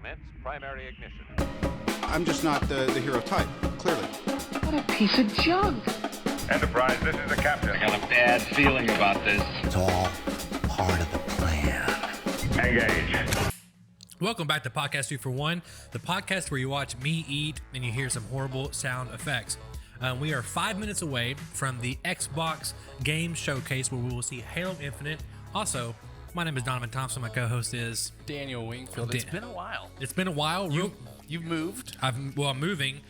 Commence primary ignition. I'm just not the hero type, clearly. What a piece of junk. Enterprise, this is the captain. I got a bad feeling about this. It's all part of the plan. Engage. Welcome back to Podcast 2 for 1, the podcast where you watch me eat and you hear some horrible sound effects. We are 5 minutes away from the Xbox Game Showcase where we will see Halo Infinite. Also, my name is Donovan Thompson. My co-host is Daniel Wingfield. It's been a while. It's been a while. You've moved. I'm moving.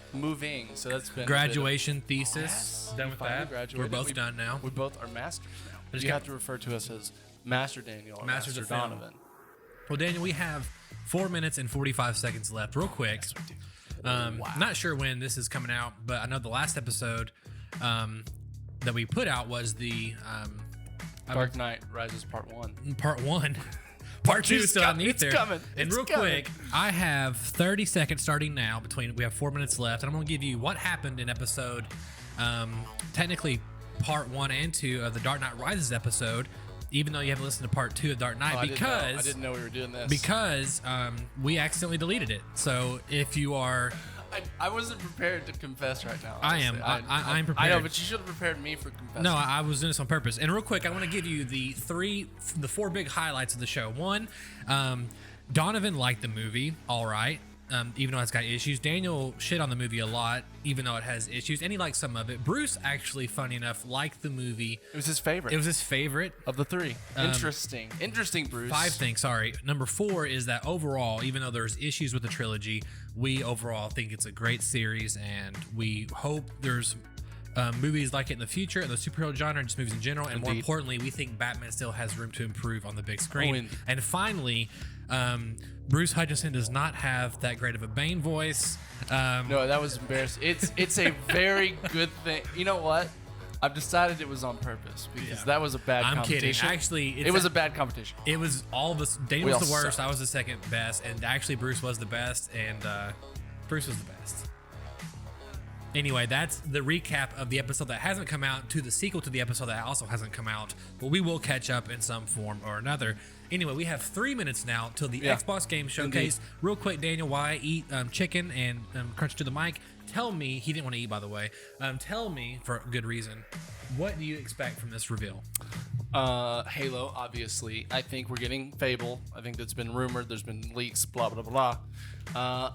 So that's been Graduation thesis. Yes, Done we with finally that. graduated. We're both done now. We both are masters now. just You got- have to refer to us as Master Daniel or Masters Master of Film. Donovan. Well, Daniel, we have 4 minutes and 45 seconds left. Real quick. Not sure when this is coming out, but I know the last episode that we put out was the Dark Knight Rises Part 1. part 1. Part 2 is still underneath It's there. coming. And It's real coming. quick, I have 30 seconds starting now. We have 4 minutes left, and I'm going to give you what happened in episode, technically part 1 and 2 of the Dark Knight Rises episode, even though you haven't listened to part 2 of Dark Knight, I because didn't know we were doing this. because we accidentally deleted it. So if you are, I wasn't prepared to confess right now. I am. honestly. I'm I prepared. know, but you should have prepared me for confessing. no, I was doing this on purpose. And real quick, I want to give you the 4 big highlights of the show. One, Donovan liked the movie, all right, even though it's got issues. Daniel shit on the movie a lot, even though it has issues, and he liked some of it. Bruce, actually, funny enough, liked the movie. It was his favorite. It was his favorite. of the 3. Interesting, Bruce. 5 things, sorry. Number 4 is that overall, even though there's issues with the trilogy, we overall think it's a great series, and we hope there's movies like it in the future, in the superhero genre, and just movies in general. And more Indeed. importantly, we think Batman still has room to improve on the big screen. Oh, and- And finally, Bruce Hutchinson does not have that great of a Bane voice. No, that was embarrassing. It's a very good thing. You know what? I've decided it was on purpose because that was a bad I'm kidding. competition. Actually, it was a bad competition. It was all of us. Daniel We was all the worst. suck. I was the second best, and actually Bruce was the best, and Bruce was the best. Anyway, that's the recap of the episode that hasn't come out to the sequel to the episode that also hasn't come out, but we will catch up in some form or another. Anyway, we have 3 minutes now till the Xbox Game Showcase. Indeed. Real quick, Daniel, why I eat chicken and crunch to the mic. Tell me, he didn't want to eat, by the way. Tell me, for a good reason, what do you expect from this reveal? Halo, obviously. I think we're getting Fable. I think that's been rumored. There's been leaks, blah, blah, blah.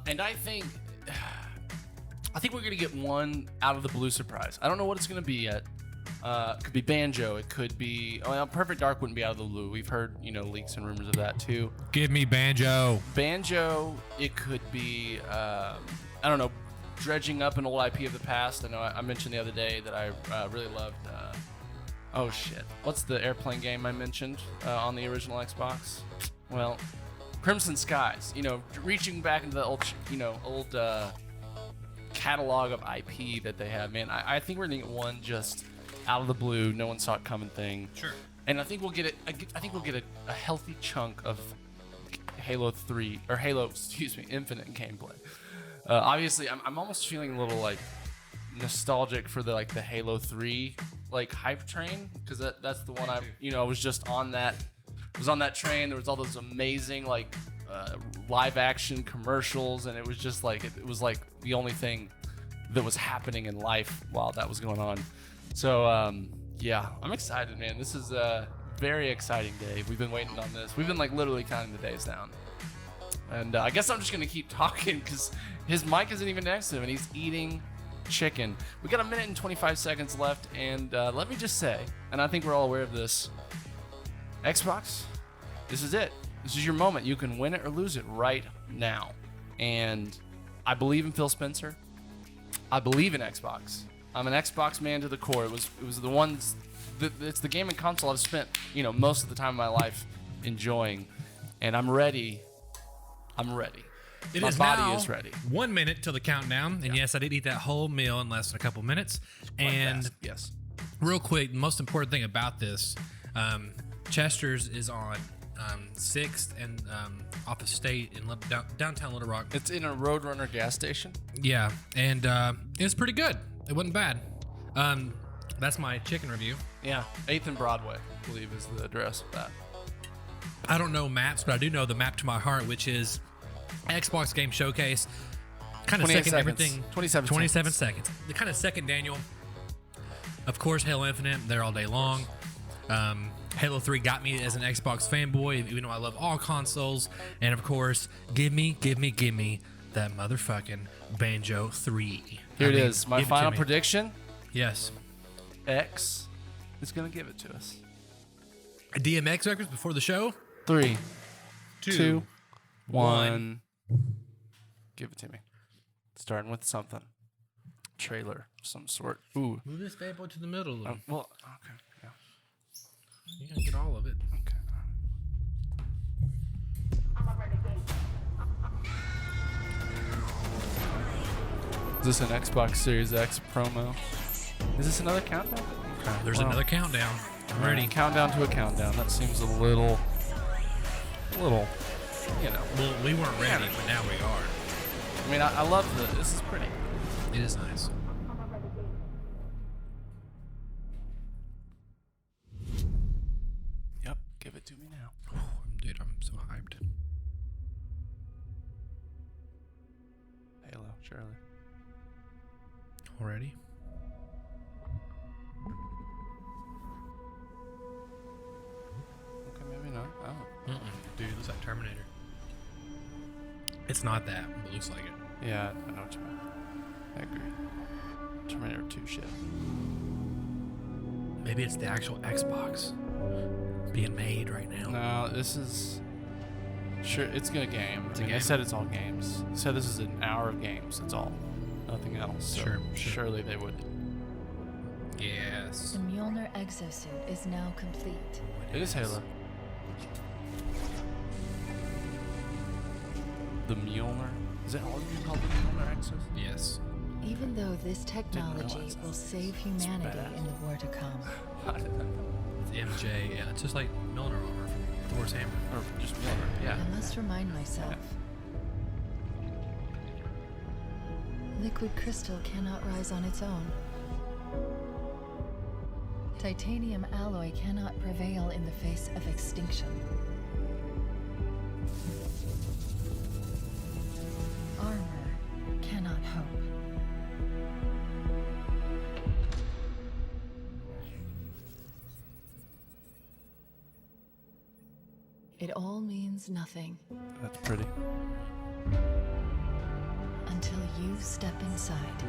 And I think we're going to get one out of the blue surprise. I don't know what it's going to be yet. It could be Banjo. It could be... Perfect Dark wouldn't be out of the blue. We've heard, leaks and rumors of that, too. Give me Banjo. Banjo, it could be, I don't know, dredging up an old IP of the past. I know I mentioned the other day that I really loved... oh, shit. What's the airplane game I mentioned on the original Xbox? Well, Crimson Skies. Reaching back into the old catalog of IP that they have, man. I think we're gonna get one just out of the blue, no one saw it coming thing. Sure. And I think we'll get it. I think we'll get a healthy chunk of Halo 3 or Halo, Infinite gameplay. Obviously, I'm almost feeling a little like nostalgic for the Halo 3 hype train, because that's the one I was just on that. Was on that train. There was all those amazing live action commercials, and it was just it was the only thing that was happening in life while that was going on. So yeah, I'm excited, man. This is a very exciting day. We've been waiting on this. We've been literally counting the days down. And I guess I'm just gonna keep talking because his mic isn't even next to him, and he's eating chicken. We got 1 minute and 25 seconds left, and let me just say, and I think we're all aware of this, Xbox, this is it. This is your moment. You can win it or lose it right now. And I believe in Phil Spencer. I believe in Xbox. I'm an Xbox man to the core. It was the ones it's the gaming console I've spent, most of the time of my life enjoying. And I'm ready. I'm ready. My body is ready. 1 minute till the countdown. And yes, I did eat that whole meal in less than a couple minutes. And fast. Yes. real quick, the most important thing about this, Chester's is on 6th and off of State in downtown Little Rock. It's in a Roadrunner gas station. Yeah, and it's pretty good. It wasn't bad. That's my chicken review. Yeah. 8th and Broadway, I believe, is the address of that. I don't know maps, but I do know the map to my heart, which is Xbox Game Showcase. Kind of 28 second seconds. everything. 27 seconds. The kind of second Daniel. Of course, Halo Infinite, there all day long. Halo 3 got me as an Xbox fanboy, even though I love all consoles. And of course, give me that motherfucking Banjo 3. Here I it mean, is. My give it to final me. prediction. Yes. X is going to give it to us. DMX records before the show. 3, Two, 2, 1. Give it to me. Starting with something. Trailer of some sort. Ooh. Move this bad boy to the middle. Well, okay. Yeah. You're gonna get all of it. Okay. Is this an Xbox Series X promo? Is this another countdown? Okay. There's well, another countdown. I'm ready. Countdown to a countdown. That seems a little, you know. Well, we weren't ready, but now we are. I mean, I love this is pretty. It is nice. Yep. Give it to me now. Dude, I'm so hyped. Halo, Shirley. Already? Okay, maybe not. Oh. Dude, it looks like Terminator. It's not that, but it looks like it. Yeah, I know what you mean. I agree. Terminator 2 shit. Maybe it's the actual Xbox being made right now. No, this is. Sure, it's gonna game. I mean, game. they said it's all games. They said this is an hour of games. That's all. Nothing else. So Sure. Surely they would. Yes. The Mjolnir exosuit is now complete. It is Halo. The Mjolnir. Is it all you call the Mjolnir Exos? Yes. Even though this technology realize that. will save humanity badass. in the war to come. It's MJ, yeah. It's just like Milner armor from Thor's hammer. Or just Mjolnir. Yeah. I must remind myself. Liquid crystal cannot rise on its own. Titanium alloy cannot prevail in the face of extinction. Armor cannot hope. It all means nothing That's pretty. until you step inside.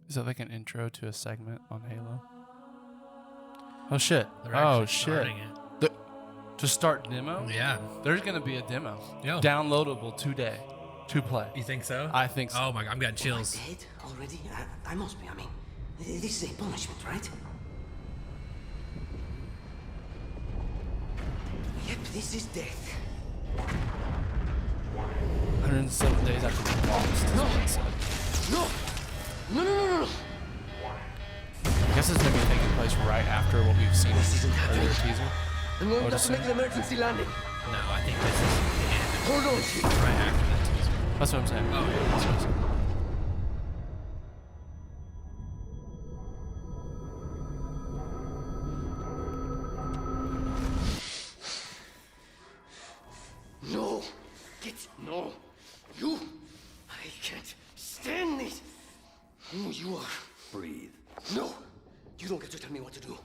Is that like an intro to a segment on Halo? Oh shit. They're Oh actually shit. starting it. To start demo? Yeah. There's gonna be a demo. Yo. Downloadable today. To play. You think so? I think so. Oh my god, I'm getting chills. Dead already? I must be. I mean, this is a punishment, right? Yep, this is death. 107 days after we lost. is what it said. No! No! I guess it's gonna be taking place right after what we've seen in This isn't the earlier happening. teaser. I'm going What to is make it? an emergency landing. No, I think this is the end. Hold on, shit. Right after that teaser. That's what I'm saying. Oh, yeah. That's what I'm saying. No! No! You! I can't stand this! Who you are? Breathe. No! You don't get to tell me what to do.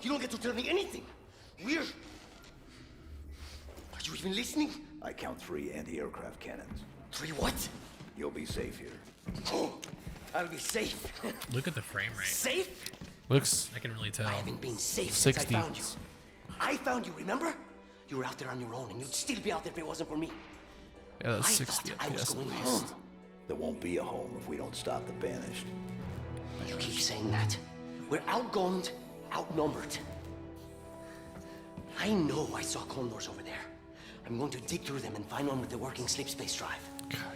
You don't get to tell me anything. We're... Are you even listening? I count 3 anti-aircraft cannons. 3 what? You'll be safe here. Oh, I'll be safe. Look at the frame rate. Safe? Looks I can really tell. I haven't been safe since I 60. found you. I found you, remember? You were out there on your own, and you'd still be out there if it wasn't for me. yeah, that's I 60 thought I was FPS going at home. least. There won't be a home if we don't stop the Banished. You keep saying that. We're outgunned, outnumbered. I know I saw condors over there. I'm going to dig through them and find one with the working slip space drive.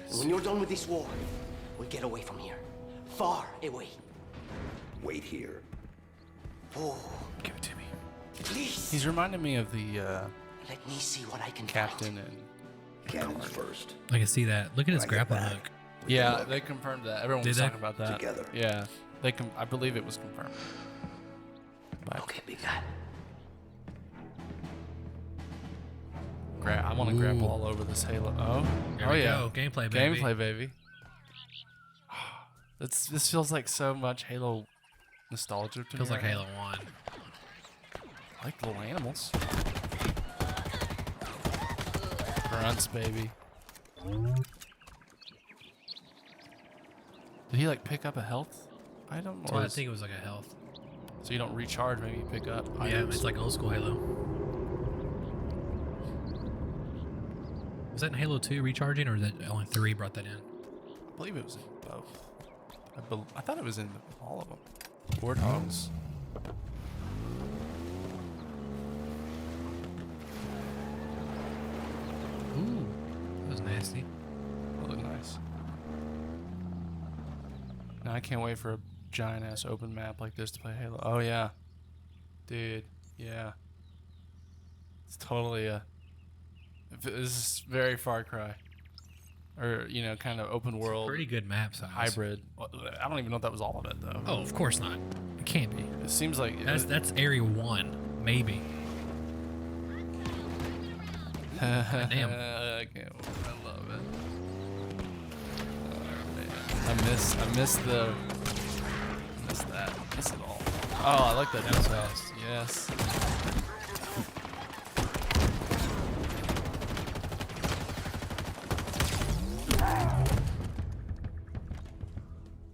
And when you're done with this war, we'll get away from here. Far away. Wait here. Oh, Give it to me. please. He's reminding me of the Let me see what I can captain find. and Cannons first. I can see that. Look at his When I get grappling back, hook. Yeah, they confirmed that. Everyone was Did they? talking about that. Together. Yeah, I believe it was confirmed. Okay, big guy. I want to grapple all over this Halo. Oh, There oh we yeah, go. Gameplay, baby. Gameplay, baby. This feels like so much Halo nostalgia to Feels me like right Halo now. 1. I like the little animals. Grunts, baby. Did he like pick up a health item? So I think it was like a health. So you don't recharge, maybe you pick up Yeah, items. it's like old school Halo. Was that in Halo 2 recharging, or is that only 3 brought that in? I believe it was in both. I thought it was in all of them. Warthogs. Ooh, that was nasty. That looked nice. Now I can't wait for a giant ass open map like this to play Halo. Oh yeah, dude. Yeah. It's totally this is very Far Cry, or kind of open world. Pretty good map size. Hybrid. Well, I don't even know if that was all of it though. Oh, of course not. It can't be. It seems like That's Area 1, maybe. Damn. I love it. Oh, man. I miss that. Miss it all. Oh, I like that house house. Yes.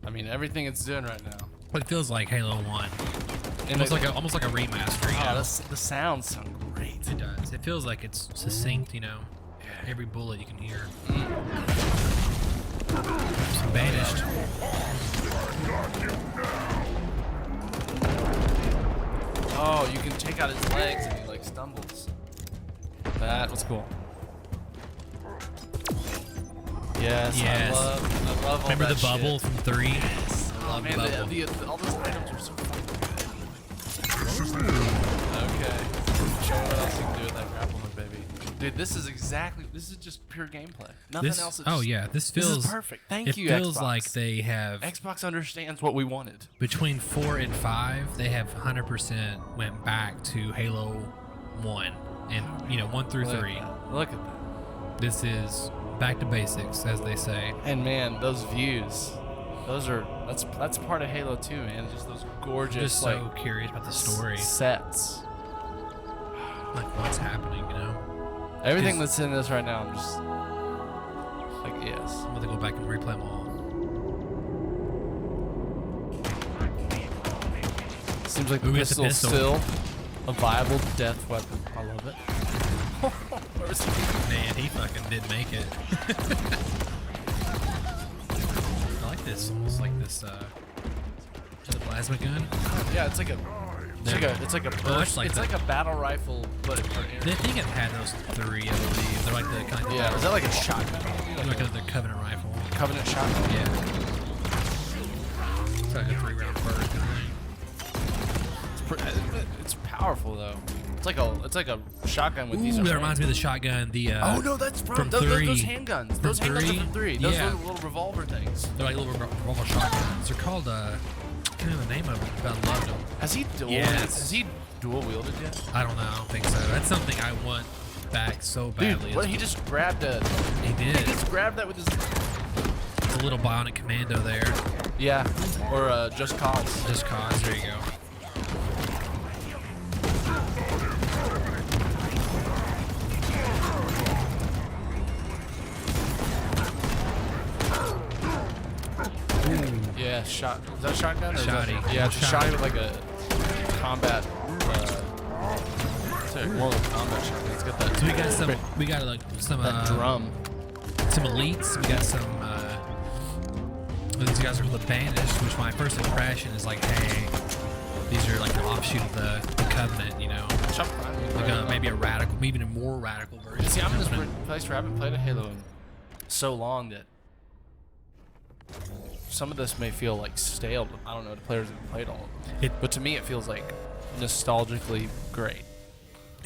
I mean, everything it's doing right now. But it feels like Halo 1. And Almost like a remaster. You know? the sounds sound great. It does. It feels like it's succinct, Every bullet you can hear. Banished. Oh, you can take out his legs and he like stumbles. That was cool. Yes. Yes. I love all Remember that the bubble shit. from 3? Oh Love man, bubble. all those items are so fucking good. Okay. Show me what else you can do with that grapple hook, baby. Dude, this is just pure gameplay. Nothing else. Oh yeah, this feels is perfect. Thank it you, feels Xbox. like they have Xbox understands what we wanted. between 4 and 5. They have 100% went back to Halo 1 and 1 through 3. Look at that. This is back to basics, as they say. And man, those views. That's part of Halo 2, man. Just those gorgeous Just so curious about the story, sets. like what's happening. Everything that's in this right now, I'm just like, yes. I'm gonna go back and replay them all. Seems like the Ooh, we got the pistol's pistol. still a viable death weapon. I love it. Where's he? Man, he fucking did make it. I like this, almost like this. The plasma gun. Yeah, it's like a burst. like It's the- like a battle rifle, but for air. I think it had those 3, I believe. They're like the kind of Yeah, is that like a shotgun? like the Covenant rifle. Covenant shotgun? Yeah. It's like a 3-round burst kind of thing. It's powerful though. It's like a shotgun with these. Ooh, that reminds me of the shotgun. Oh no, that's from those 3. handguns. From Those handguns 3? are from 3. Those Yeah. little revolver things. They're like little revolver shotguns. They're called I can't remember the name of it, but I loved them. Has he dual? Yes. Has he dual wielded yet? I don't know. I don't think so. That's something I want back so badly. Dude, what, he just grabbed a. He He did. just grabbed that with his. The little bionic commando there. Yeah, or Just Cause. Just cause. There you go. Yeah, shot. Is that a shotgun? Or is that- Shotty. Yeah, it's a Shotty. shotty with like a combat. It's like one of the combat shotguns. It's got that. So we got like some that drum. some elites. We got some. These guys are called the Banished, which my first impression is like, hey, these are like an offshoot of the Covenant, like maybe a radical, maybe even a more radical version. See, I'm in this Covenant. place where I haven't played a Halo in so long that some of this may feel like stale. But I don't know. The players have played all of them. But to me, it feels like nostalgically great.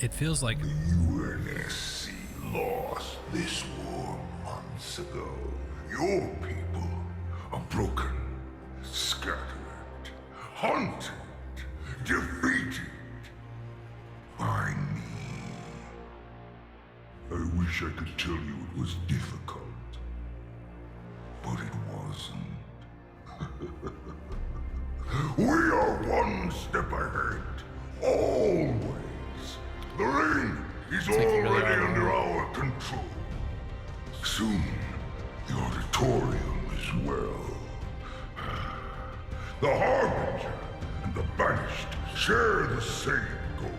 It feels like UNSC lost this war months ago. Your people are broken, scattered, hunted, defeated by me. I wish I could tell you it was difficult, but it wasn't. We are one step ahead, always. The ring is already under our control. Soon, the auditorium as well. The Harbinger and the Banished share the same goal.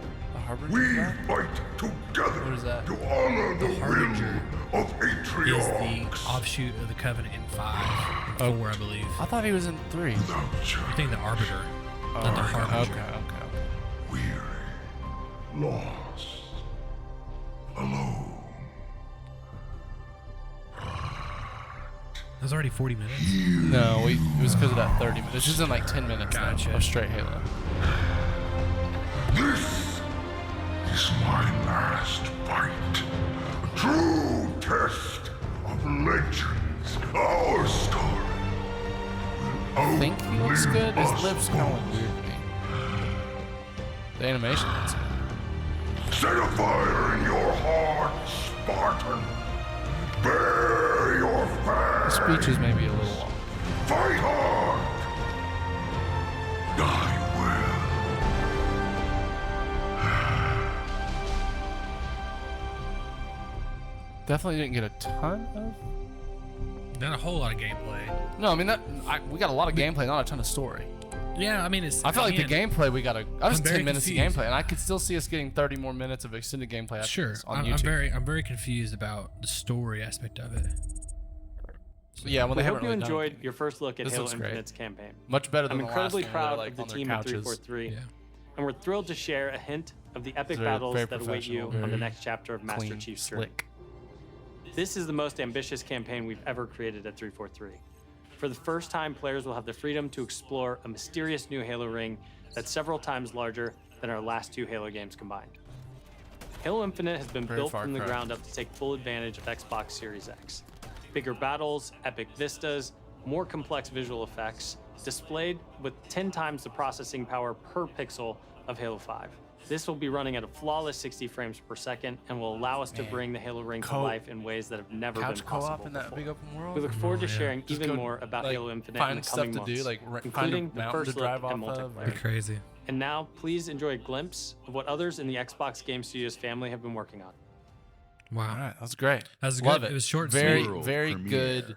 We fight together What is that? to honor the Harbinger will of Is Atriox. the offshoot of the Covenant in 5 and 4, I believe. I thought he was in 3. Without you, I think the Arbiter, not the Harbinger. Okay. weary, lost, alone. It was already 40 minutes. No, it was because of that 30 minutes. It's just in like 10 minutes now Gotcha. of straight Halo. This is my last fight. A true test of legends. Our story will I think he looks outlive good. His us lips kind of both. look weird to me. The animation is good. Set a fire in your heart, Spartan. Bear your The fast. speech is maybe a little long. Fight hard. Die well. Definitely didn't get a ton of. Not a whole lot of gameplay. No, I mean we got a lot of gameplay, not a ton of story. Yeah, I mean, it's. I felt like the again, gameplay we got that was I'm very 10 minutes confused. of gameplay, and I could still see us getting 30 more minutes of extended gameplay after Sure, this on I'm YouTube. very confused about the story aspect of it. Yeah, when We they hope haven't you really done enjoyed it. your first look at This Halo looks great. Infinite's campaign. Much better than I'm the incredibly last one where proud they're, like, of the on their team at couches. 343, Yeah. and we're thrilled to share a hint of the epic Very- battles very that await you professional, on the very next chapter of Master Clean, Chief's journey. slick. This is the most ambitious campaign we've ever created at 343. For the first time, players will have the freedom to explore a mysterious new Halo ring that's several times larger than our last 2 Halo games combined. Halo Infinite has been Very built Far from the Cry. ground up to take full advantage of Xbox Series X. Bigger battles, epic vistas, more complex visual effects, displayed with 10 times the processing power per pixel of Halo 5. This will be running at a flawless 60 frames per second and will allow us to bring the Halo ring to Co- life in ways that have never been Couch co-op possible in that before. big open world. We look forward to yeah. sharing Just even go, more about like, Halo Infinite in find the stuff coming to months, do, like find a including the mountain first to look drive at off of. multiplayer. Crazy. And now, please enjoy a glimpse of what others in the Xbox Game Studios family have been working on. Wow. All right, that was great. That was Love good. it. It was short and very, sweet. very Premiere. good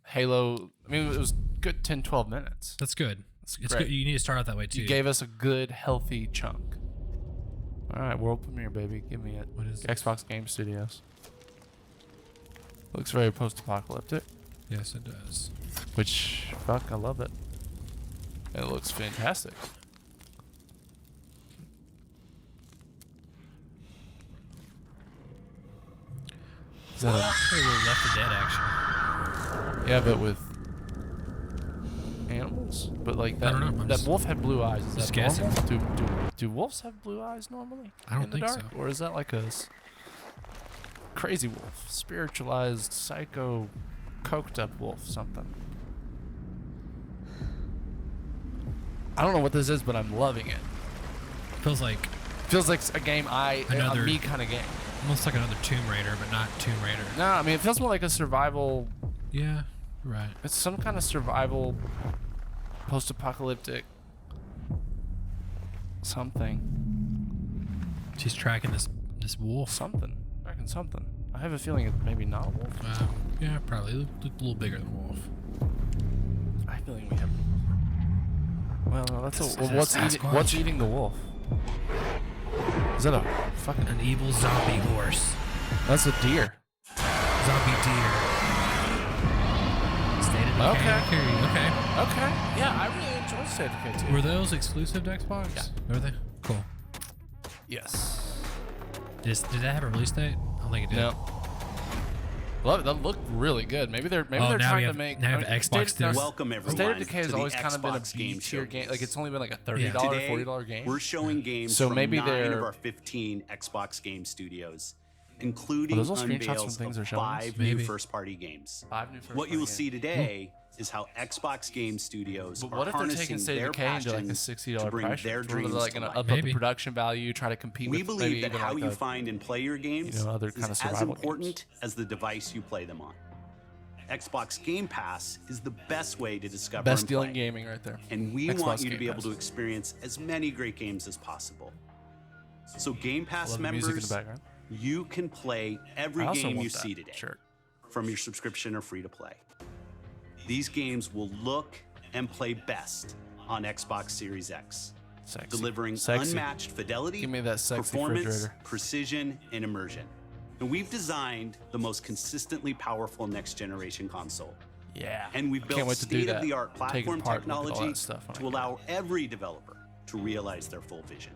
Halo. I mean, it was good 10, 12 minutes. That's good. It's great. good. You need to start out that way too. You gave us a good, healthy chunk. All right, world premiere, baby. Give me it. What is Xbox Game Studios. Looks very post-apocalyptic, Yes, it does. which, fuck, I love it. It looks fantastic. Is that a, Pretty little Left 4 Dead action. yeah, but with animals? But like that, I don't know, I'm that just- wolf had blue eyes. Is just that normal? guessing. Do wolves have blue eyes normally? I don't in the think dark? so. Or is that like a crazy wolf, spiritualized, psycho, coked up wolf, something? I don't know what this is, but I'm loving it. Feels like Feels like a game a Another- me kind of game. almost like another Tomb Raider, but not Tomb Raider. No, I mean it feels more like a survival. Yeah, right. It's some kind of survival, post-apocalyptic something. She's tracking this wolf. Something. I reckon something. I have a feeling it's maybe not a wolf. Yeah, probably. Look a little bigger than a wolf. I have a feeling we have. Well, no, that's Is a. it a Sasquatch? What's eating the wolf? Is that a fucking? An evil zombie horse. That's a deer. Zombie deer. State of Decay. Okay. Okay. Okay. Yeah, I really enjoyed State of Decay 2. Were those exclusive to Xbox? Yeah. Were they? Cool. Yes. Did that have a release date? I don't think it did. No. Love it. That looked really good. Maybe they're now trying we to have- make. now we have Xbox still. Welcome everyone. State of Decay has to the always kind of been a Xbox B Game tier game. Showcase. Like it's only been like a $30, Today, $40 game. We're showing games So from maybe 9 they're- of our 15 Xbox Game Studios, including Are those all screenshots unveils from things of they're showing us? 5 Maybe. new first-party games. 5 new first What you will games. see today is how Xbox Game Studios But are what if they're harnessing taking State their of Decay into like a passion $60 to bring price? their Where they're dreams like to gonna life. up Maybe. the production value, try to compete We with believe maybe that even how like you a- find and play your games other kind of is as survival important games. as the device you play them on. Xbox Game Pass is the best way to discover best and deal play. in gaming right there. And we Xbox want you to Game be able Pass. to experience as many great games as possible. So Game Pass Love the music in the members, background. you can play every I also game want you that see today shirt. from your subscription or free to play. These games will look and play best on Xbox Series X, Sexy. delivering Sexy. unmatched fidelity, Give me that sexy performance, refrigerator. precision, and immersion. And we've designed the most consistently powerful next generation console. Yeah. And we've I can't built wait to do that. state-of-the-art Take it platform apart and look at all technology that stuff when I to get allow every developer to realize their full vision.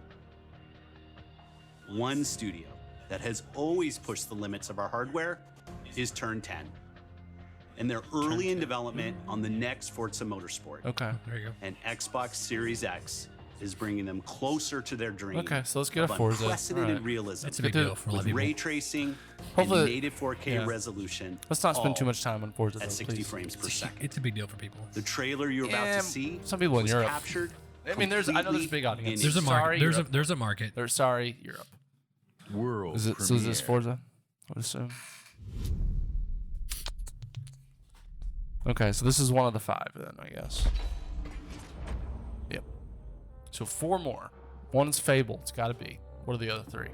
One studio that has always pushed the limits of our hardware is Turn 10. And they're early in development on the next Forza Motorsport. Okay. There you go. And Xbox Series X is bringing them closer to their dream. Okay, so let's get a of Forza. unprecedented Alright. realism. That's a big deal for a lot of with people. ray tracing Hopefully- and native 4K yeah. resolution. Let's not spend all too much time on Forza though, at 60 please. frames per second. It's a big deal for people. The trailer you're about Yeah, to see some people in was Europe. captured I mean, I know there's completely big audience. in There's a HD. market. Sorry, There's Europe. a market. They're sorry, Europe. World So is this Forza? I would assume. Okay, so this is one of the 5 then, I guess. Yep. So 4 more. One's Fable. It's got to be. What are the other 3?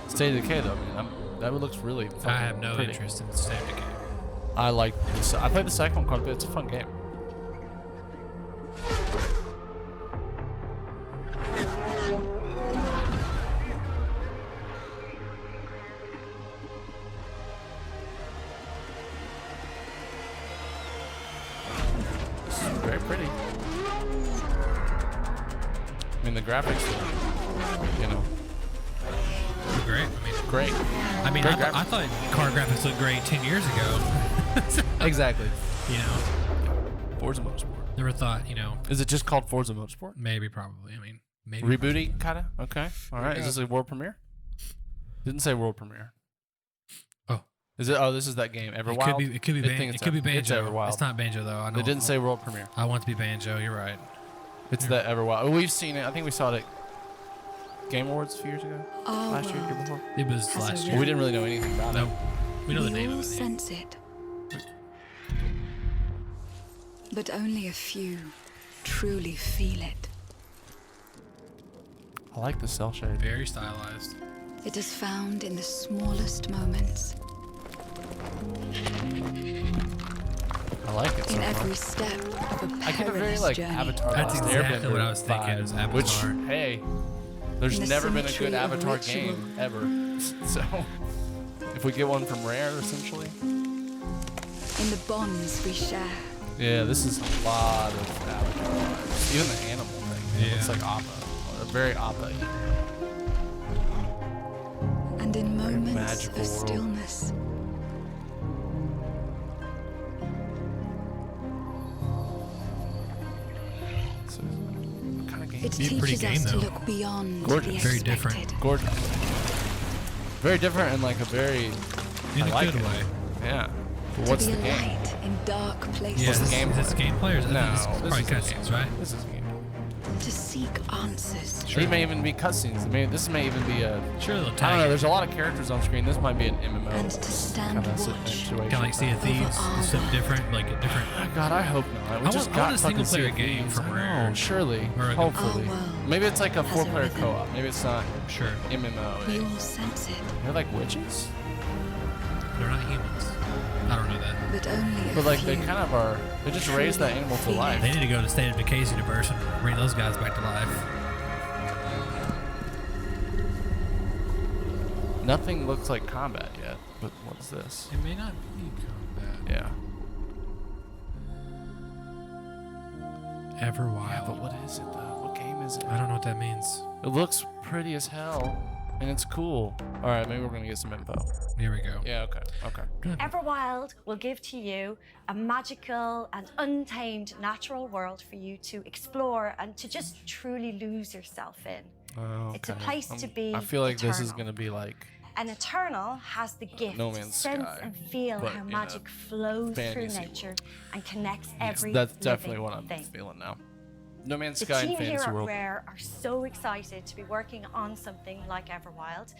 State of Decay though, man. That looks really fucking I have no pretty. interest in State of Decay. I like this. I played the second one quite a bit. It's a fun game. This is very pretty. I mean, the graphics, you know, They're great. I mean, great. I mean, Great I thought car graphics looked great 10 years ago. Exactly. You know, Forza Motorsport. never thought, you know, Is it just called Forza Motorsport? maybe, probably. I mean, maybe. Rebooty, kind of? Okay. All right. Is this a world premiere? Didn't say world premiere. Oh. Is it? Oh, this is that game, Everwild? It could be think Banjo. It's Everwild. It's not Banjo, though. I know. It didn't say world premiere. I want it to be Banjo. You're right. It's the Everwild. Oh, we've seen it. I think we saw it at Game Awards a few years ago. Last year, year before. It was Has a last rhythm. year. We didn't really know anything about No. it. We know the We name all of it. sense it. But only a few truly feel it. I like the cell shade. Very stylized. It is found in the smallest moments, I like it so in far. every step of a I get a very perilous like journey. Avatar. That's Last exactly Airbender what I was thinking, vibe, is Avatar. Which, hey, there's In the never been a good symmetry of Avatar ritual. game ever. So, if we get one from Rare, essentially. In the bonds we share. Yeah, this is a lot of Avatar vibes. Even the animal thing. Yeah. It's like Appa. Very Appa. And in moments magical of world. stillness. So, what kind of game? It Be a pretty teaches game, us to though. look beyond Gorgeous. the Very expected. different. Gorgeous. Very different and like a very. In I a like good it. way. Yeah. But To what's be the a game? light in dark places. Yeah, What's the game? Is this gameplay or is it No, it's this probably is cutscenes, right? This is a game. To seek answers. It may even be cutscenes. This may even be a. Sure, they'll I don't tag know. it. There's a lot of characters on screen. This might be an MMO And to stand kind of watch. situation. Kind of like Sea of Thieves. Over Something different, like a different. God, I hope not. We I just want got a fucking single-player Sea of game Thieves. from I Rare. know, surely. Or a- Hopefully. Our world Maybe it's like a has a 4-player rhythm. co-op. Maybe it's not Sure. MMO. We all sense it, They're like witches? They're not humans. I don't know that. but only a But like few. they kind of are. They just raise that animal to Truly life. They need to go to State of Decay's universe and bring those guys back to life. Nothing looks like combat yet. But what's this? It may not be combat. Yeah. Yeah, but Everwild. what is it though? What game is it? I don't know what that means. It looks pretty as hell, and it's cool. All right, maybe we're gonna get some info. Here we go. Yeah. Okay. Okay. Everwild will give to you a magical and untamed natural world for you to explore and to just truly lose yourself in. Oh, It's a okay. place to be I feel like this is eternal. gonna be like An Eternal has the gift No to Man's sense Sky, and feel but how in a magic flows through fantasy nature and connects every That's definitely living what I'm thing. feeling now. No Man's The Sky team and here Fantasy at World. Rare are so excited to be working on something like Everwild,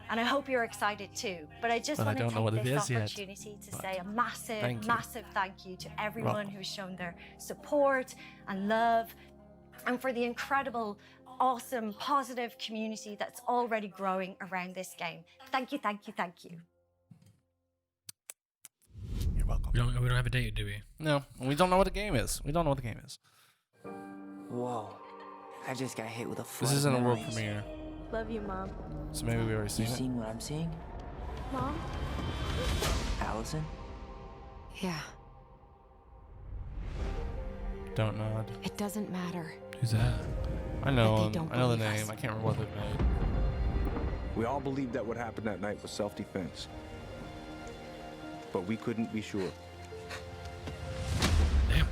and I hope you're excited too. But I just But I want to don't know what take it this is yet. opportunity to But say a massive, thank you. massive thank you to everyone Welcome. who's shown their support and love, and for the incredible, awesome, positive community that's already growing around this game. Thank you, thank you, thank you. You're welcome. We don't have a date, do we? No, we don't know what the game is. We don't know what the game is. Whoa. I just got hit with a flood This isn't a of world memories. premiere, Love you, Mom. so maybe we already You seen it. seeing what I'm seeing? Mom? Allison? Yeah, Don't nod. it doesn't matter. Who's that? I know But they him. don't I know the believe name. us. I can't remember what they made. We all believed that what happened that night was self-defense. But we couldn't be sure. Damn.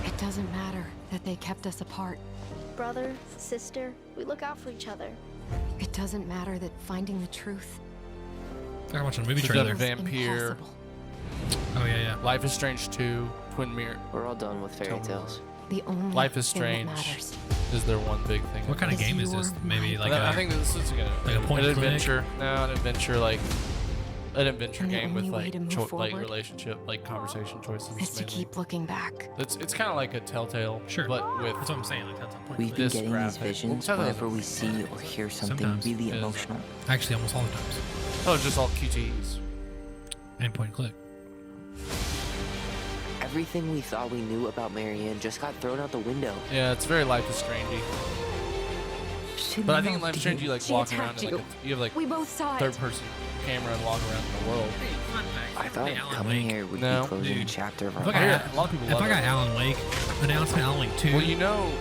It doesn't matter that they kept us apart. Brother, sister, we look out for each other. It doesn't matter that finding the truth I watched a movie The trailer. Vampire. impossible. Oh yeah, yeah. Life is Strange 2, Twin Mirror. We're all done with fairy tales. The only Life is thing that Strange matters. is their one big thing. What kind of Is game is this? your Maybe like I a, think this is like a point an and click? adventure. No, an adventure like an adventure And the game with only way like to move like forward relationship, like conversation choices. is to mainly. keep looking back. It's kind of like a Telltale, Sure. but with That's what I'm saying. Like that's a point. We've and been click. getting graphic. these visions Well, whenever we see or hear something Sometimes. really Yeah. emotional. Actually, almost all the times. oh, just all QTEs. And point and click. Everything we thought we knew about Marianne just got thrown out the window. Yeah, it's very Life is Strangey. She But I think in loved Life is Strange you like She walk around attacked and like you have like We both saw it. third person camera and walk around the world. I thought coming here would No. be closing a Dude. chapter of If our I life. got, a lot of people if love I got it. Alan Wake announcement, Alan Wake 2, Well, you know,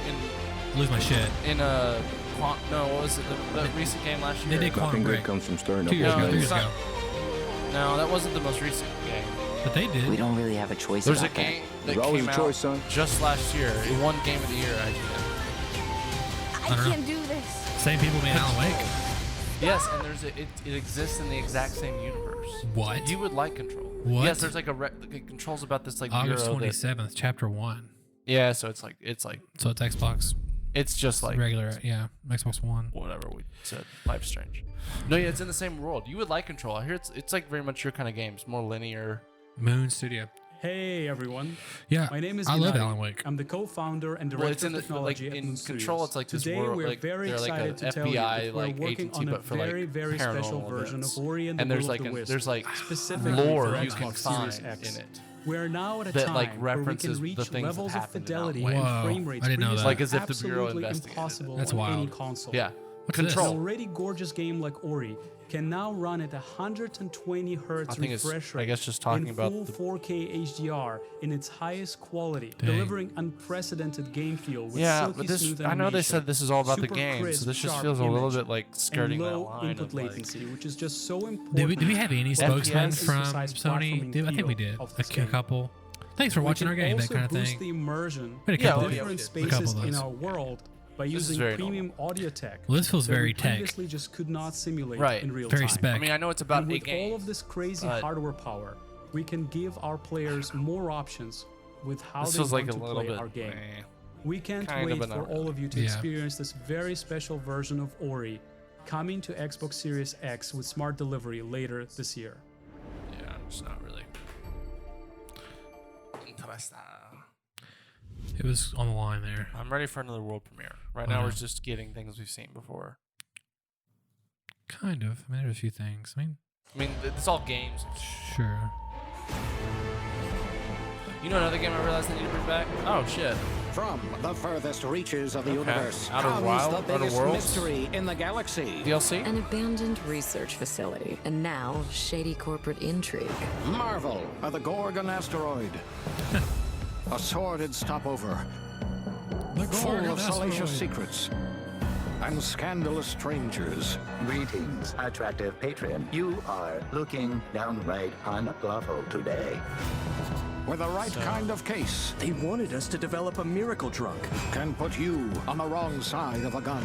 lose my shit. no, what was it? The recent game last year. They did Quantum Nothing good Break. comes from stirring up 2 years old ago, 3 memories. years ago. No, that wasn't the most recent game. But they did. We don't really have a choice There's a about that. game that There's always came a out choice, son. just last year. It won Game of the Year. I don't know. can't do this. Same people made Alan Wake. Yes, and it exists in the exact same universe. What? You would like Control. What? Yes, there's like it controls about this like August bureau that- 27th, chapter 1. Yeah, so it's like So it's Xbox. it's just like regular, yeah. Xbox One. whatever we said. Life is Strange. No, yeah, it's in the same world. You would like Control. I hear it's like very much your kind of games, more linear. Moon Studio. Hey everyone. Yeah, My name is I love Gennady. Alan Wake. I'm the co-founder and Well, director it's in of the like technology at in Moon Control. Studios. It's like this Today world. we're Like very they're like excited an to tell you FBI that we're like working agency, on a but for very, like very special paranormal version events. of Ori and the there's Will like of the Wisps, there's like specifically lore for you can Xbox Series find X. in it. We're now at a that, time like, where we references can reach the things that levels of happened in fidelity Alan and Wake. frame rates I didn't know previously that. Like as if the Bureau absolutely investigated. impossible That's on any wild. console. Yeah. What's An this? Control. already gorgeous game like Ori can now run at 120 hertz I think it's- refresh I rate guess just talking in about full the- 4K HDR in its highest quality, Dang. delivering unprecedented game feel with Yeah, silky but this smooth I know they animation, said this is all about the super game, crisp, so this just sharp feels a little image, bit like skirting and that low line input of like latency, which is just so important. Did we have any for spokesmen FPS from precise Sony? platforming I think we feel did. of A this game. couple. Thanks for We watching our can game, that also kind of boost thing. the immersion We had a in couple of different those. A couple spaces of in those. our world by This is using very premium audio tech. Well, this feels that we very tech. previously just could not simulate Right. in real Very time. spec. I mean, I know it's about And a with game. all of this crazy but- hardware power, we can give our players more options with how This they feels want like a to little play bit. our game. eh. We can't Kind of, wait but for not all of you to Yeah. experience this very special version of Ori coming to Xbox Series X with smart delivery later this year. Yeah, I'm just not really. It was on the line there. I'm ready for another world premiere. Right now, we're just getting things we've seen before. Kind of. I mean, there's a few things. I mean, It's all games. sure. You know another game I realized I need to bring back? Oh shit. From the furthest reaches of the universe Outer comes Wild? the Outer biggest Worlds? mystery in the galaxy. DLC? An abandoned research facility, and now shady corporate intrigue. Marvel of the Gorgon asteroid. A sordid stopover. Full Gorgon of salacious asteroid. secrets. And scandalous strangers. Greetings, attractive patron. You are looking downright unlawful today. With the right kind of case. They wanted us to develop a miracle drug. Can put you on the wrong side of a gun.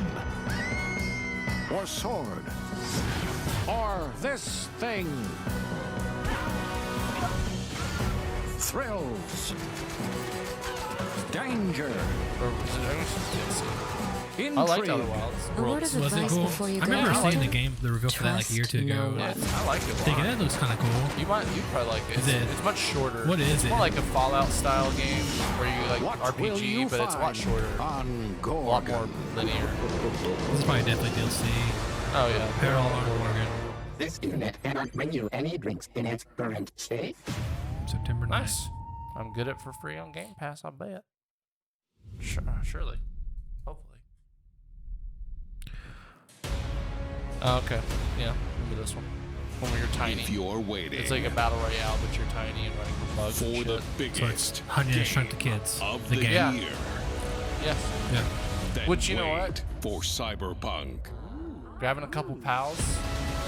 Or sword. or this thing? Thrills, danger, intrigue. I liked Outer Wilds. A word of Was it advice cool? before you I go. remember seeing the game, the reveal for that like a year or two ago. Yeah, I like it. Thinking that looks kind of cool. You probably like it. Is it? It's much shorter. What is it's it? More like a Fallout style game where you like What will you RPG, but it's a lot find shorter. on A lot more Gorgon? linear. This is probably definitely DLC. Oh yeah. Parallel on Gorgon. This unit cannot bring you any drinks in its current state. September 9th. Nice. I'm good at for free on Game Pass. I bet. Sure, surely. Hopefully. Oh, okay. Yeah. Remember this one? When you're tiny. If you're waiting It's like a battle royale, but you're tiny and running from bugs. for and the shit. biggest Honey, I game Shrunk the Kids. of The the game. year, Yes. Yeah. then Which, you know wait what? for Cyberpunk. Grabbing a couple pals,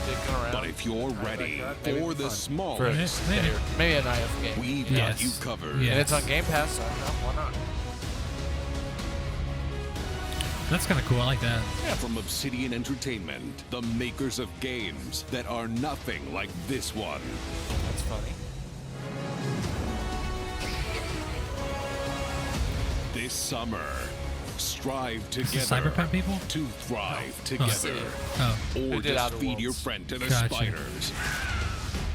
dicking around. But if you're ready for the for smallest, maybe an IF game. we've Yes. got you covered. And it's on Game Pass, so why not? That's kind of cool. I like that. From Obsidian Entertainment, the makers of games that are nothing like this one. That's funny. This summer, strive This is together Cyberpunk people? to thrive together. Oh. Or Who did just Outer feed your Worlds. friend to the Gotcha. spiders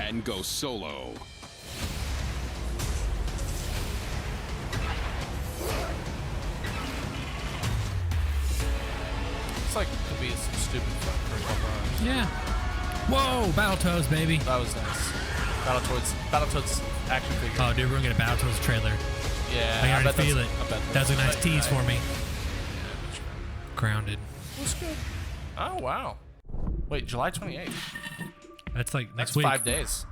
and go solo. It's like could be some stupid fun for a couple hours. Yeah. Whoa, Battletoads, baby. That was nice. Battletoads action figure. Oh, dude, we're gonna get a Battletoads trailer. Yeah, I can bet already feel it. I bet That's a nice right, tease right. for me. Grounded. That's good. Oh wow. Wait, July 28th. That's like next That's week. 5 days.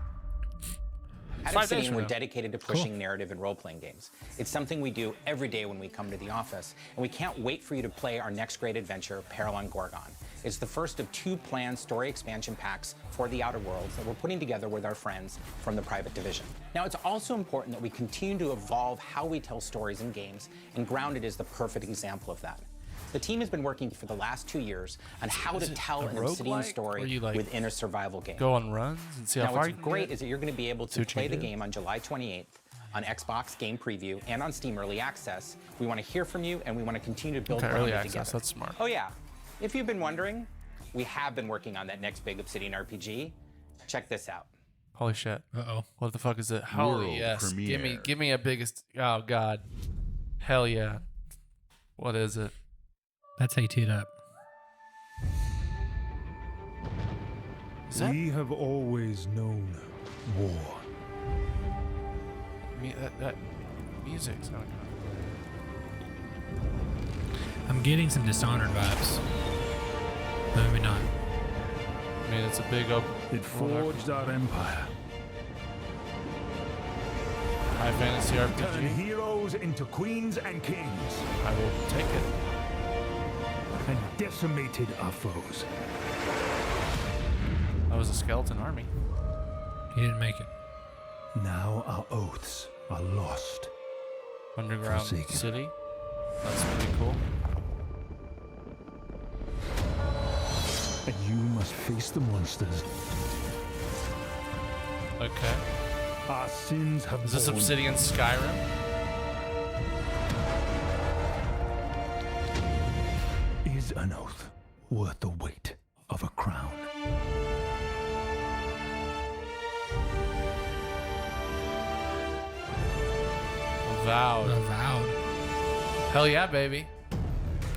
At 5 days Obsidian, from we're now. dedicated to pushing narrative and role-playing games. It's something we do every day when we come to the office, and we can't wait for you to play our next great adventure, Peril on Gorgon. It's the first of 2 planned story expansion packs for the Outer Worlds that we're putting together with our friends from the Private Division. Now, it's also important that we continue to evolve how we tell stories in games, and Grounded is the perfect example of that. The team has been working for the last 2 years on how Is to it tell a an Obsidian roguelike, story where you, like, within a survival game. Go on runs and see how Now, far what's you can great get? is that you're going to be able See to what you play can the do. game on July 28th on Xbox Game Preview and on Steam Early Access. We want to hear from you, and we want to continue to build Okay, Grounded early access, together. that's smart. Oh yeah, if you've been wondering, we have been working on that next big Obsidian RPG. Check this out. Holy shit. Uh-oh. What the fuck is it? Holy World yes. premiere. Give me a biggest. Oh god. Hell yeah. What is it? That's how you tee it up. Is that We have always known war. that music? Sound I'm getting some Dishonored vibes. But maybe not. I mean, it's a big open. It forged our empire. High fantasy Turn RPG. heroes into queens and kings. I will take it. And decimated our foes. That was a skeleton army. He didn't make it. Now our oaths are lost. Underground Forsaken. city. That's pretty cool. And you must face the monsters. Okay. Our sins have Is this borne- Obsidian Skyrim? Is an oath worth the weight of a crown? Avowed. Avowed. Hell yeah, baby.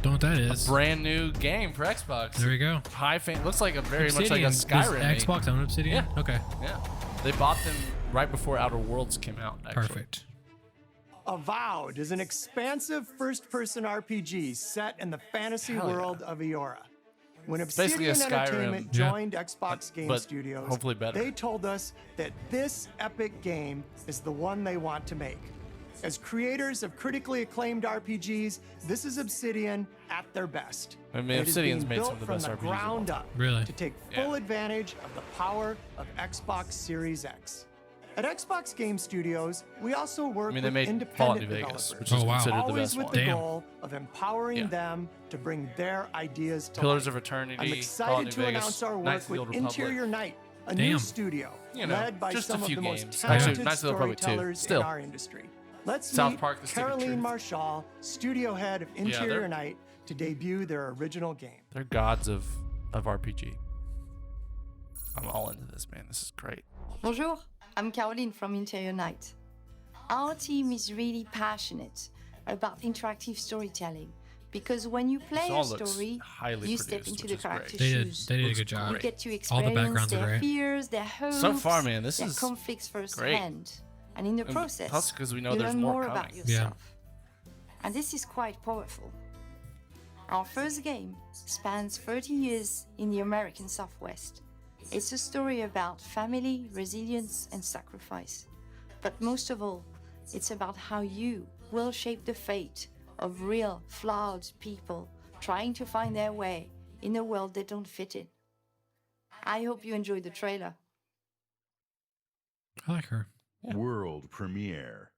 Don't know what that is. A brand new game for Xbox. There we go. High fan. Looks like a very Obsidian. much like a Skyrim. Does Xbox own Obsidian? Yeah. Okay. Yeah. They bought them right before Outer Worlds came out. Actually. Perfect. Avowed is an expansive first-person RPG set in the fantasy Hell yeah. world of Eora. When It's basically a Obsidian Skyrim. Entertainment Yeah. joined Xbox Game but Studios, hopefully better. they told us that this epic game is the one they want to make. As creators of critically acclaimed RPGs, this is Obsidian at their best. I mean, And it is Obsidian's being made some built of the from best the RPGs of all ground time. up Really? to take full advantage of the power of Xbox Series X. At Xbox Game Studios, we also work I mean, they with made Fallout independent New Vegas, developers. which is considered the Always best with one. the goal of empowering them to bring their ideas to Pillars life. of Eternity, I'm Fallout excited New to Vegas, announce our Knights work of the with Old Republic. Interior Night, a Damn. new studio You know, led by just a some of few the games. most Actually, talented Knights of the Republic 2. storytellers Still. in our industry. Let's South meet Park, The Stick of Caroline Truth. Marshall, studio head of Interior they're- Night, to debut their original game. They're gods of RPG. I'm all into this, man. This is great. Bonjour, I'm Caroline from Interior Night. Our team is really passionate about interactive storytelling because when you play This a all looks story, highly you step produced, into which the is great. character's They did. shoes. They did a Looks good job. You get to All the experience backgrounds are their great. fears, their hopes, So far, man, this their is conflicts great. firsthand. And in the And process, plus 'cause we know you there's learn more more about coming. yourself. And this is quite powerful. Our first game spans 30 years in the American Southwest. It's a story about family, resilience, and sacrifice. But most of all, it's about how you will shape the fate of real, flawed people trying to find their way in a world they don't fit in. I hope you enjoyed the trailer. I like her. World premiere.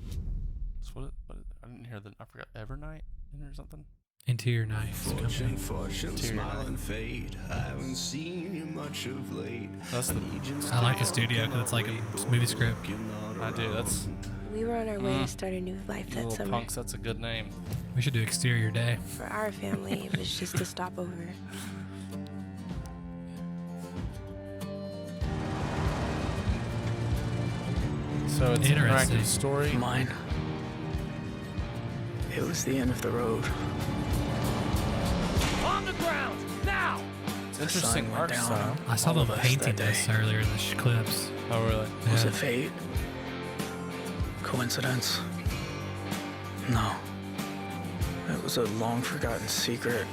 That's what I didn't hear I forgot Evernight or something. Interior Night. Fortune, Interior smile Night. and fade. I haven't seen you much of late. That's the. I like the studio because it's like a movie script. I do. That's. We were on our way to start a new life that Little summer. Punks. That's a good name. We should do Exterior Day. For our family, it was just a stopover. So it's an Interesting. interactive story. Mine. It was the end of the road. On the ground, now! It's interesting sun went art down. style. I saw All them of us painting that this day. earlier in the clips. Oh really? Was Yeah. it fate? Coincidence? No. It was a long forgotten secret.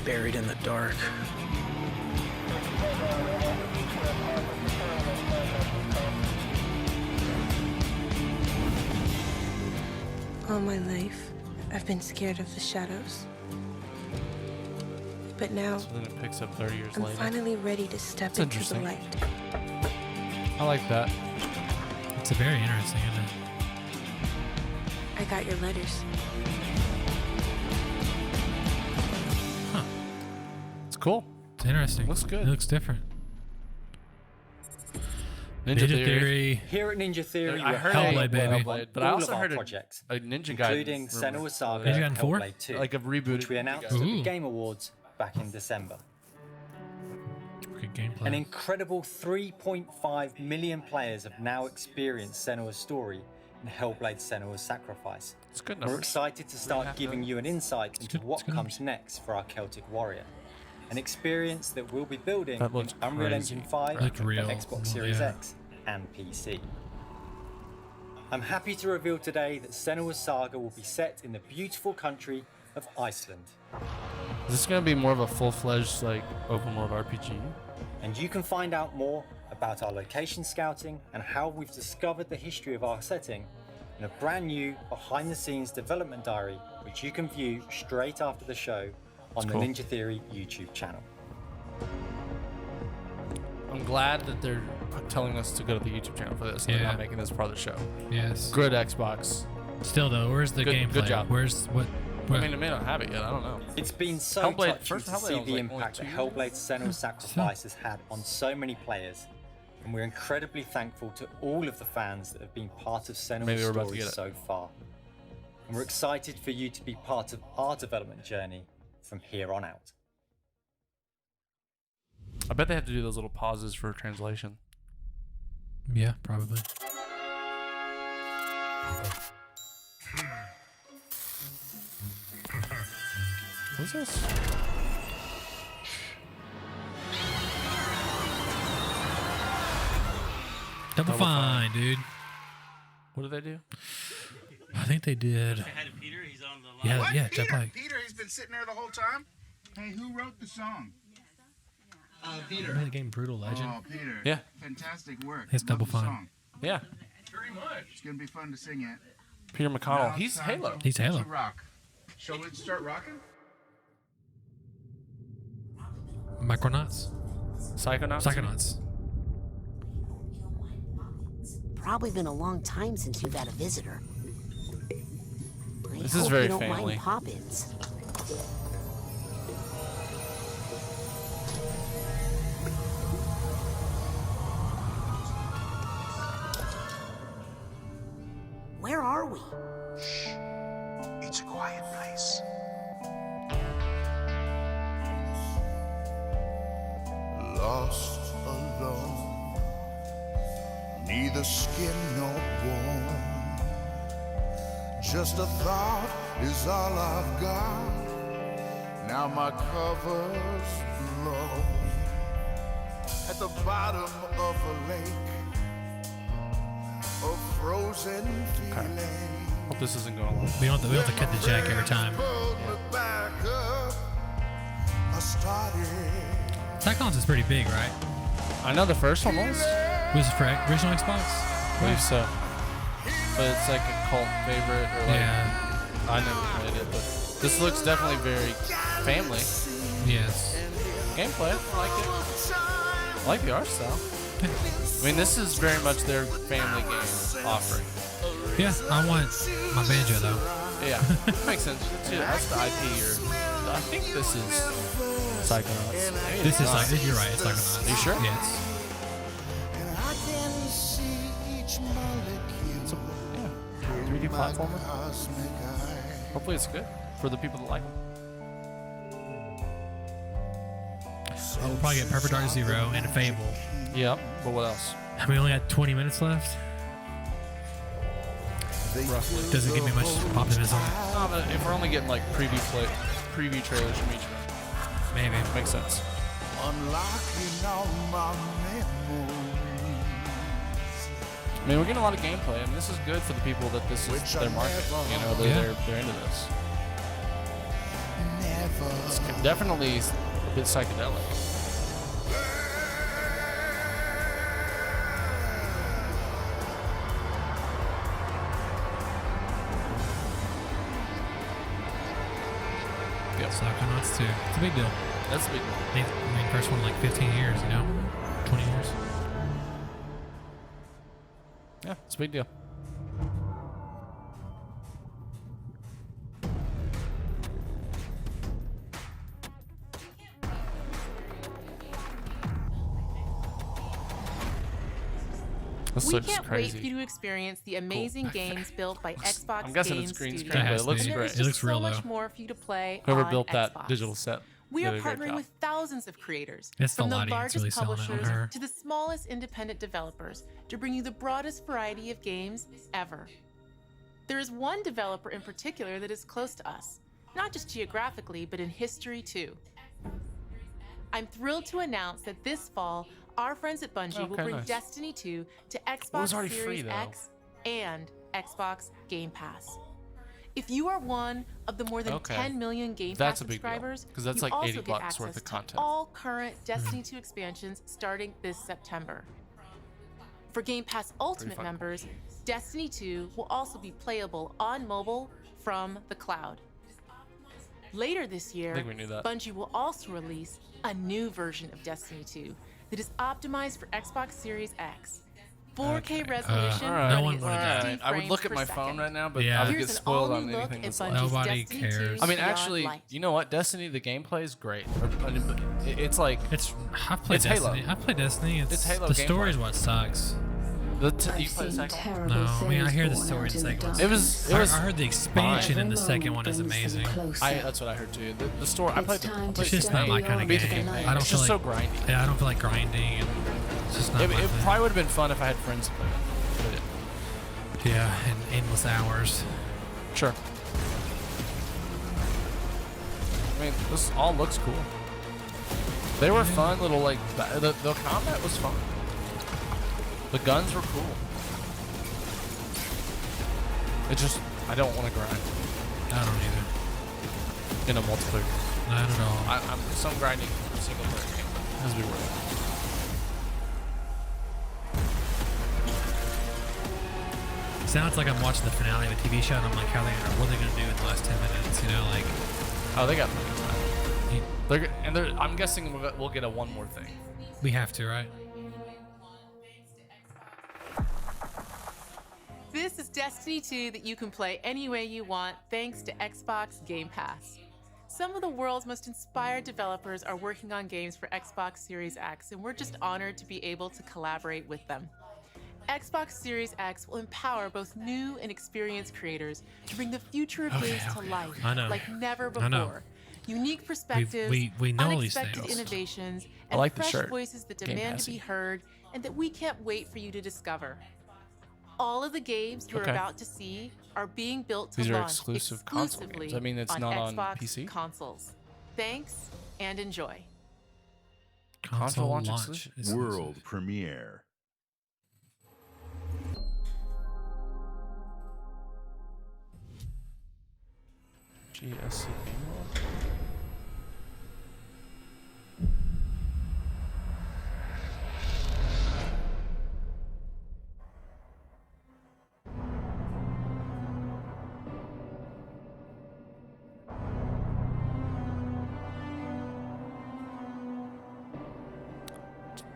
Buried in the dark. All my life, I've been scared of the shadows. But now, So then it picks up 30 years I'm later. finally ready to step That's into the interesting. light. I like that. It's a very interesting, isn't it? I got your letters. It's cool. It's interesting. Looks good. It looks different. Ninja Theory. Here at Ninja Theory, I we're heard Hellblade, hard baby. work Hellblade, on but I all also of our heard projects, a Ninja including Gaiden Senua rumor. Saga Ninja Gaiden 4? Hellblade 2, Like a rebooted which we announced Ninja at Gaiden. the Game Awards back in December. Good gameplay. An incredible 3.5 million players have now experienced Senua's story in Hellblade: Senua's Sacrifice. It's good We're numbers. excited to start have to- giving you an insight into good- what it's good comes next for our Celtic Warrior. An experience that we'll be building That in looks Unreal crazy. Engine 5 Looked for real. Xbox Series Yeah. X and PC. I'm happy to reveal today that Senua's Saga will be set in the beautiful country of Iceland. Is this gonna be more of a full-fledged like open world RPG? And you can find out more about our location scouting and how we've discovered the history of our setting in a brand new behind-the-scenes development diary, which you can view straight after the show on the cool. Ninja Theory YouTube channel. I'm glad that they're telling us to go to the YouTube channel for this. And they're Yeah. not making this part of the show. Yes. Good Xbox. Still though, where's the Good- gameplay? good job. Where's what? I mean, it may not have it yet. I don't know. It's been so Hellblade- touching first to Hellblade see was the like impact only that 2 Hellblade: Senua's Sacrifice has had on so many players, and we're incredibly thankful to all of the fans that have been part of Maybe Senua's we're about to story get it. so far. And we're excited for you to be part of our development journey from here on out. I bet they have to do those little pauses for translation. Yeah, probably. What's this? Double Fine, dude. What did they do? I think they did. Yeah, What? yeah, Peter, Jeff Black. Peter, he's been sitting there the whole time. Hey, who wrote the song? Remember the game Brutal Legend? Oh, Peter. Yeah. Fantastic work. It's Love Double the Fine. song. Yeah. Very much. It's gonna be fun to sing it. Peter McConnell. Now He's it's time Halo. to- He's Halo. to rock. Shall we start rocking? Micronauts. Psychonauts. Psychonauts. probably been a long time since you've had a visitor. This I is hope very you don't family. mind pop-ins. Where are we? It's a quiet place. Lost alone, neither skin nor bone. Just a thought is all I've got. Now my cover's blown. At the bottom of a lake, a frozen feeling. Hope this isn't going long. We don't have to cut the jack every time. Back up, I started. Psychonauts is pretty big, right? I know the first one was. Was it for original Xbox? I believe so. But it's like a cult favorite, or like, Yeah. I never played it, but this looks definitely very family. Yes. Gameplay, I like it. I like the art style. I mean, this is very much their family game offering. Yeah, I want my banjo though. Yeah, makes sense. That's the IP here. I think this is Psychonauts. Maybe This it's is not. like, you're right, it's Psychonauts. Are you sure? Yes. It's a, yeah, 3D platformer. Hopefully it's good for the people that like them. Oh, we'll probably get Perfect Dark Zero and Fable. Yeah, but what else? We only got 20 minutes left. Roughly. Doesn't give me much optimism. No, but if we're only getting like preview trailers from each one, maybe makes sense. Unlocking all my memories. I mean, we're getting a lot of gameplay. I mean, this is good for the people that this is their market. You know, they're into this. It's definitely a bit psychedelic. Yep. Psychonauts 2. It's a big deal. That's a big deal. I mean, first one in like 15 years, you know? 20 years. Yeah, it's a big deal. This We looks can't crazy. wait for you to experience the amazing games built by Xbox I'm guessing Games it's green Studios. screen, but it looks And great. there's It looks just real, so much though. more for you to play Whoever on built that Xbox. digital set We did are a great partnering job. with thousands of creators, It's the from the lighting that's largest really selling it on publishers her. to the smallest independent developers, to bring you the broadest variety of games ever. There is one developer in particular that is close to us, not just geographically, but in history too. I'm thrilled to announce that this fall, our friends at Bungie will Okay, bring nice. Destiny 2 to Well, Xbox it's already Series free, though. X and Xbox Game Pass. If you are one of the more than Okay. 10 million Game That's Pass a big deal, subscribers, 'cause that's you like also 80 get bucks access worth of to content. all current Destiny 2 expansions starting this September. For Game Pass Ultimate fun. members, Destiny 2 will also be playable on mobile from the cloud. Later this year, I think we knew that. Bungie will also release a new version of Destiny 2 that is optimized for Xbox Series X. 4K resolution. All right. running No one at wanted that. 60 I would look at frames my per phone second. right now, but Yeah. I would Here's get an spoiled on all-new look anything at that's Bungie's like. Nobody Destiny cares. 2 I mean, Beyond actually, Light. you know what? Destiny, the gameplay is great. It's like I've played it's Halo. Destiny. I've played Destiny. It's Halo The gameplay. story is what sucks. You play the second one? No, I mean I hear the story in the second one. It was. I heard the expansion in the second one is amazing. That's what I heard too. The story. I played. It's just not my kind of Beat the game. campaign. I don't It's feel just like so grindy. Yeah, I don't feel like grinding, and it's just not It my thing. probably would have been fun if I had friends to play it. But I didn't. Yeah, and endless hours. Sure. I mean, this all looks cool. They were fun little like the combat was fun. The guns were cool. It just I don't want to grind I don't either. in a multiplayer. Not at all. I'm some grinding for a single player game has to be worth it. Sounds like I'm watching the finale of a TV show, and I'm like, what are they gonna do in the last 10 minutes? You know, like. Oh, they got plenty of time. I'm guessing we'll get a one more thing. We have to, right? This is Destiny 2 that you can play any way you want thanks to Xbox Game Pass. Some of the world's most inspired developers are working on games for Xbox Series X, and we're just honored to be able to collaborate with them. Xbox Series X will empower both new and experienced creators to bring the future of games to life I know. like never I know. before. Unique perspectives, we know these unexpected things. innovations, I and like the fresh shirt. voices that Game demand to be Passy. heard and that we can't wait for you to discover. All of the games you're Okay. about to see are being built to These are launch exclusive console exclusively games. I mean, it's on not on Xbox PC? consoles. Thanks and enjoy. Console launch exclusive. World premiere. GSC Game World.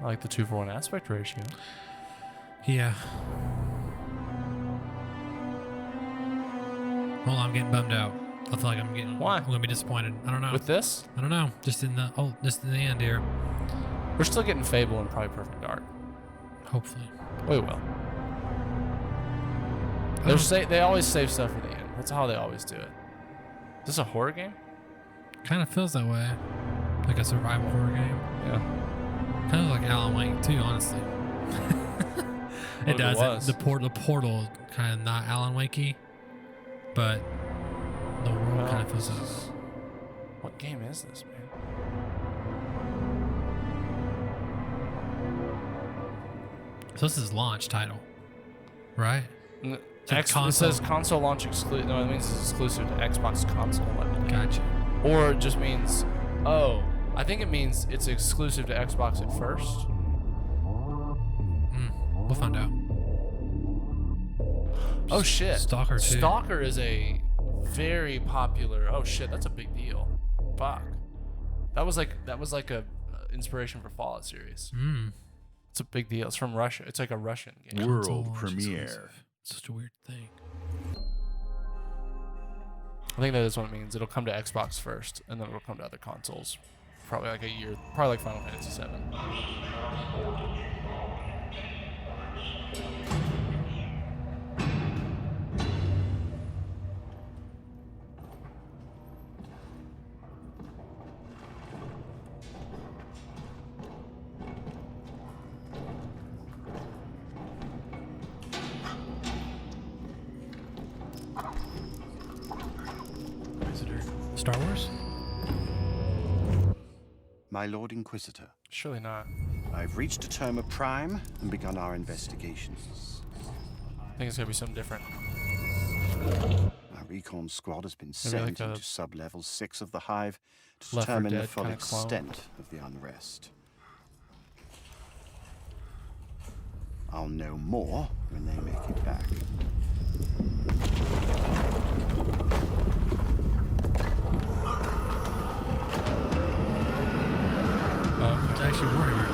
I like the 2-for-1 aspect ratio. Yeah. Hold on, I'm getting bummed out. I feel like I'm getting. Why? I'm gonna be disappointed. I don't know. With this? I don't know. Just in the end here. We're still getting Fable and probably Perfect Dark. Hopefully. We will. They always save stuff for the end. That's how they always do it. Is this a horror game? Kind of feels that way. Like a survival horror game. Yeah. Kind of like Alan Wake too, honestly. It does. was. The portal kind of not Alan Wakey, but the world kind of feels that way. What game is this, man? So this is launch title, right? So It says console launch exclusive. No, it means it's exclusive to Xbox console. Gotcha. Or it just means, I think it means it's exclusive to Xbox at first. We'll find out. Oh shit! Stalker 2. Stalker is a very popular. Oh shit, that's a big deal. Fuck. That was like a inspiration for Fallout series. It's a big deal. It's from Russia. It's like a Russian game. World premiere. It's such a weird thing. I think that is what it means. It'll come to Xbox first, and then it'll come to other consoles. Probably like a year. Probably like Final Fantasy VII. Star Wars? My Lord Inquisitor. Surely not. I've reached a term of prime and begun our investigations. I think it's gonna be something different. Our recon squad has been Maybe sent like a into sub-level 6 of the Hive to Left 4 determine the Dead full kinda clone. extent of the unrest. I'll know more when they make it back. It's actually Warhammer.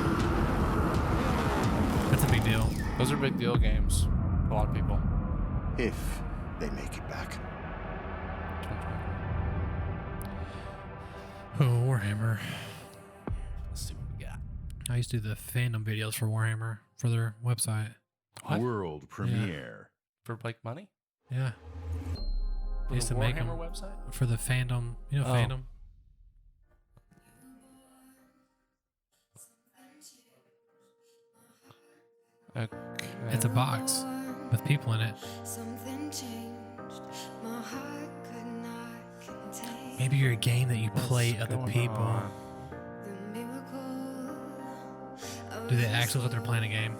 That's a big deal. Those are big deal games for a lot of people. If they make it back. Oh, Warhammer. Let's see what we got. I used to do the fandom videos for Warhammer for their website. What? World premiere. For like money? Yeah. For I used the to make them Warhammer website? for the fandom. You know, Oh. fandom. Okay. It's a box with people in it. Maybe you're a game that you play other people. Do they actually look like they're playing a game?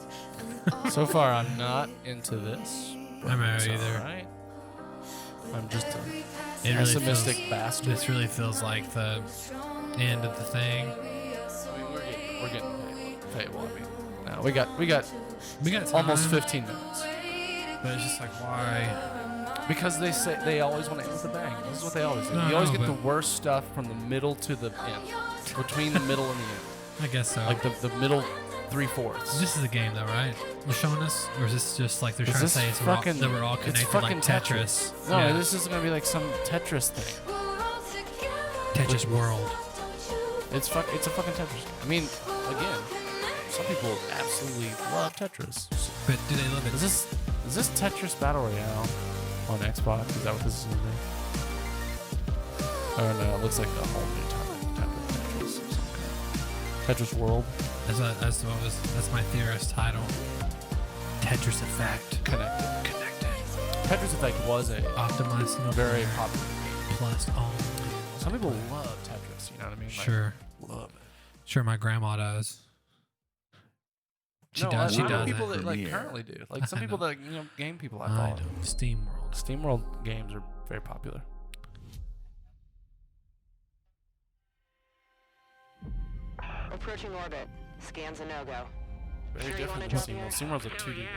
So far, I'm not into this. I'm not It's either. alright. I'm just a It really pessimistic feels, bastard. This really feels like the end of the thing. I mean, we're getting Fable. I mean, no, we got almost time. 15 minutes. But it's just like, why? Because they always want to end with a bang. This is what they always do. No, you always no, get the but- worst stuff from the middle to the end, between the middle and the end. I guess so. Like the middle 3/4. This is a game though, right? They're showing us, or is this just like they're Is trying to this say it's fucking, that we're all connected it's fucking like Tetris? No, Yeah. this is gonna be like some Tetris thing. Tetris World. It's a fucking Tetris. I mean, again, some people absolutely love Tetris. But do they love it? Is this Tetris Battle Royale on Xbox? Is that what this is gonna be? Oh no, it looks like a whole new type of Tetris or something. Tetris World. That's my theorist title. Tetris Effect. Connected. Tetris Effect was a Optimized very popular game. Plus only. Some people love Tetris, you know what I mean? Like, Sure. love it. Sure, my grandma does. She does. She does. People that like currently do. Like some people that game people I I follow. know. Steam World. Steam World games are very popular. Approaching orbit. Scans a no-go. Very different than Steam World. Steam World's a 2D game.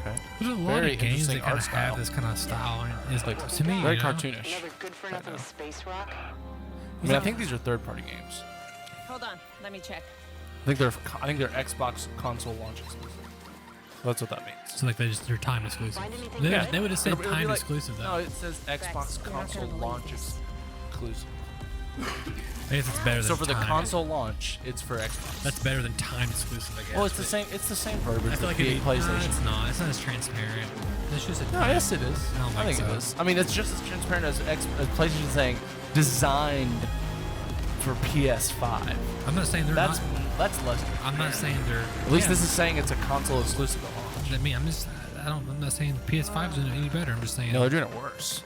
Okay. There's a lot of games that kind of have this kind of style. It's like to me, very you know? cartoonish. Another good-for-nothing space rock. I mean, I think these are third-party games. Hold on. Let me check. I think they're Xbox console launch exclusive. That's what that means. So like they're time exclusive. They would have said It'll be time like- exclusive though. No, it says Xbox console launch exclusive. I guess it's better than So for the time. console launch, it's for Xbox. That's better than time exclusive, I guess. Well, it's the but same. It's the same verbiage. I feel like with it, PlayStation. it's not. It's not as transparent. It's just a No, time. yes, it is. I don't I think so. it is. I mean, it's just as transparent as PlayStation saying designed for PS5. I'm not saying they're that's not. That's less. I'm not saying they're. At least yeah. this is saying it's a console exclusive at launch. I mean, I'm not saying PS5 is doing it any better. I'm just saying. No, they're doing it worse.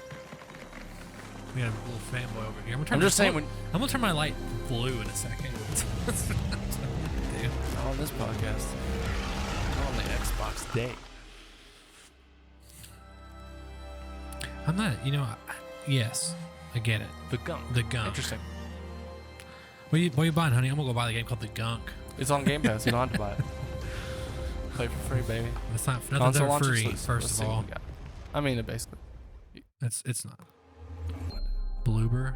We got a little fanboy over here. I'm just saying when I'm gonna turn my light blue in a second. Not on this podcast. Not on the Xbox day. I'm not. Yes, I get it. The gunk. The gunk. Interesting. What are you buying, honey? I'm gonna go buy the game called The Gunk. It's on Game Pass. You don't have to buy it. Play for free, baby. It's not Console nothing launch free. exclusive. First Let's of see what all, we got. I mean, it basically. it's not. Bloober.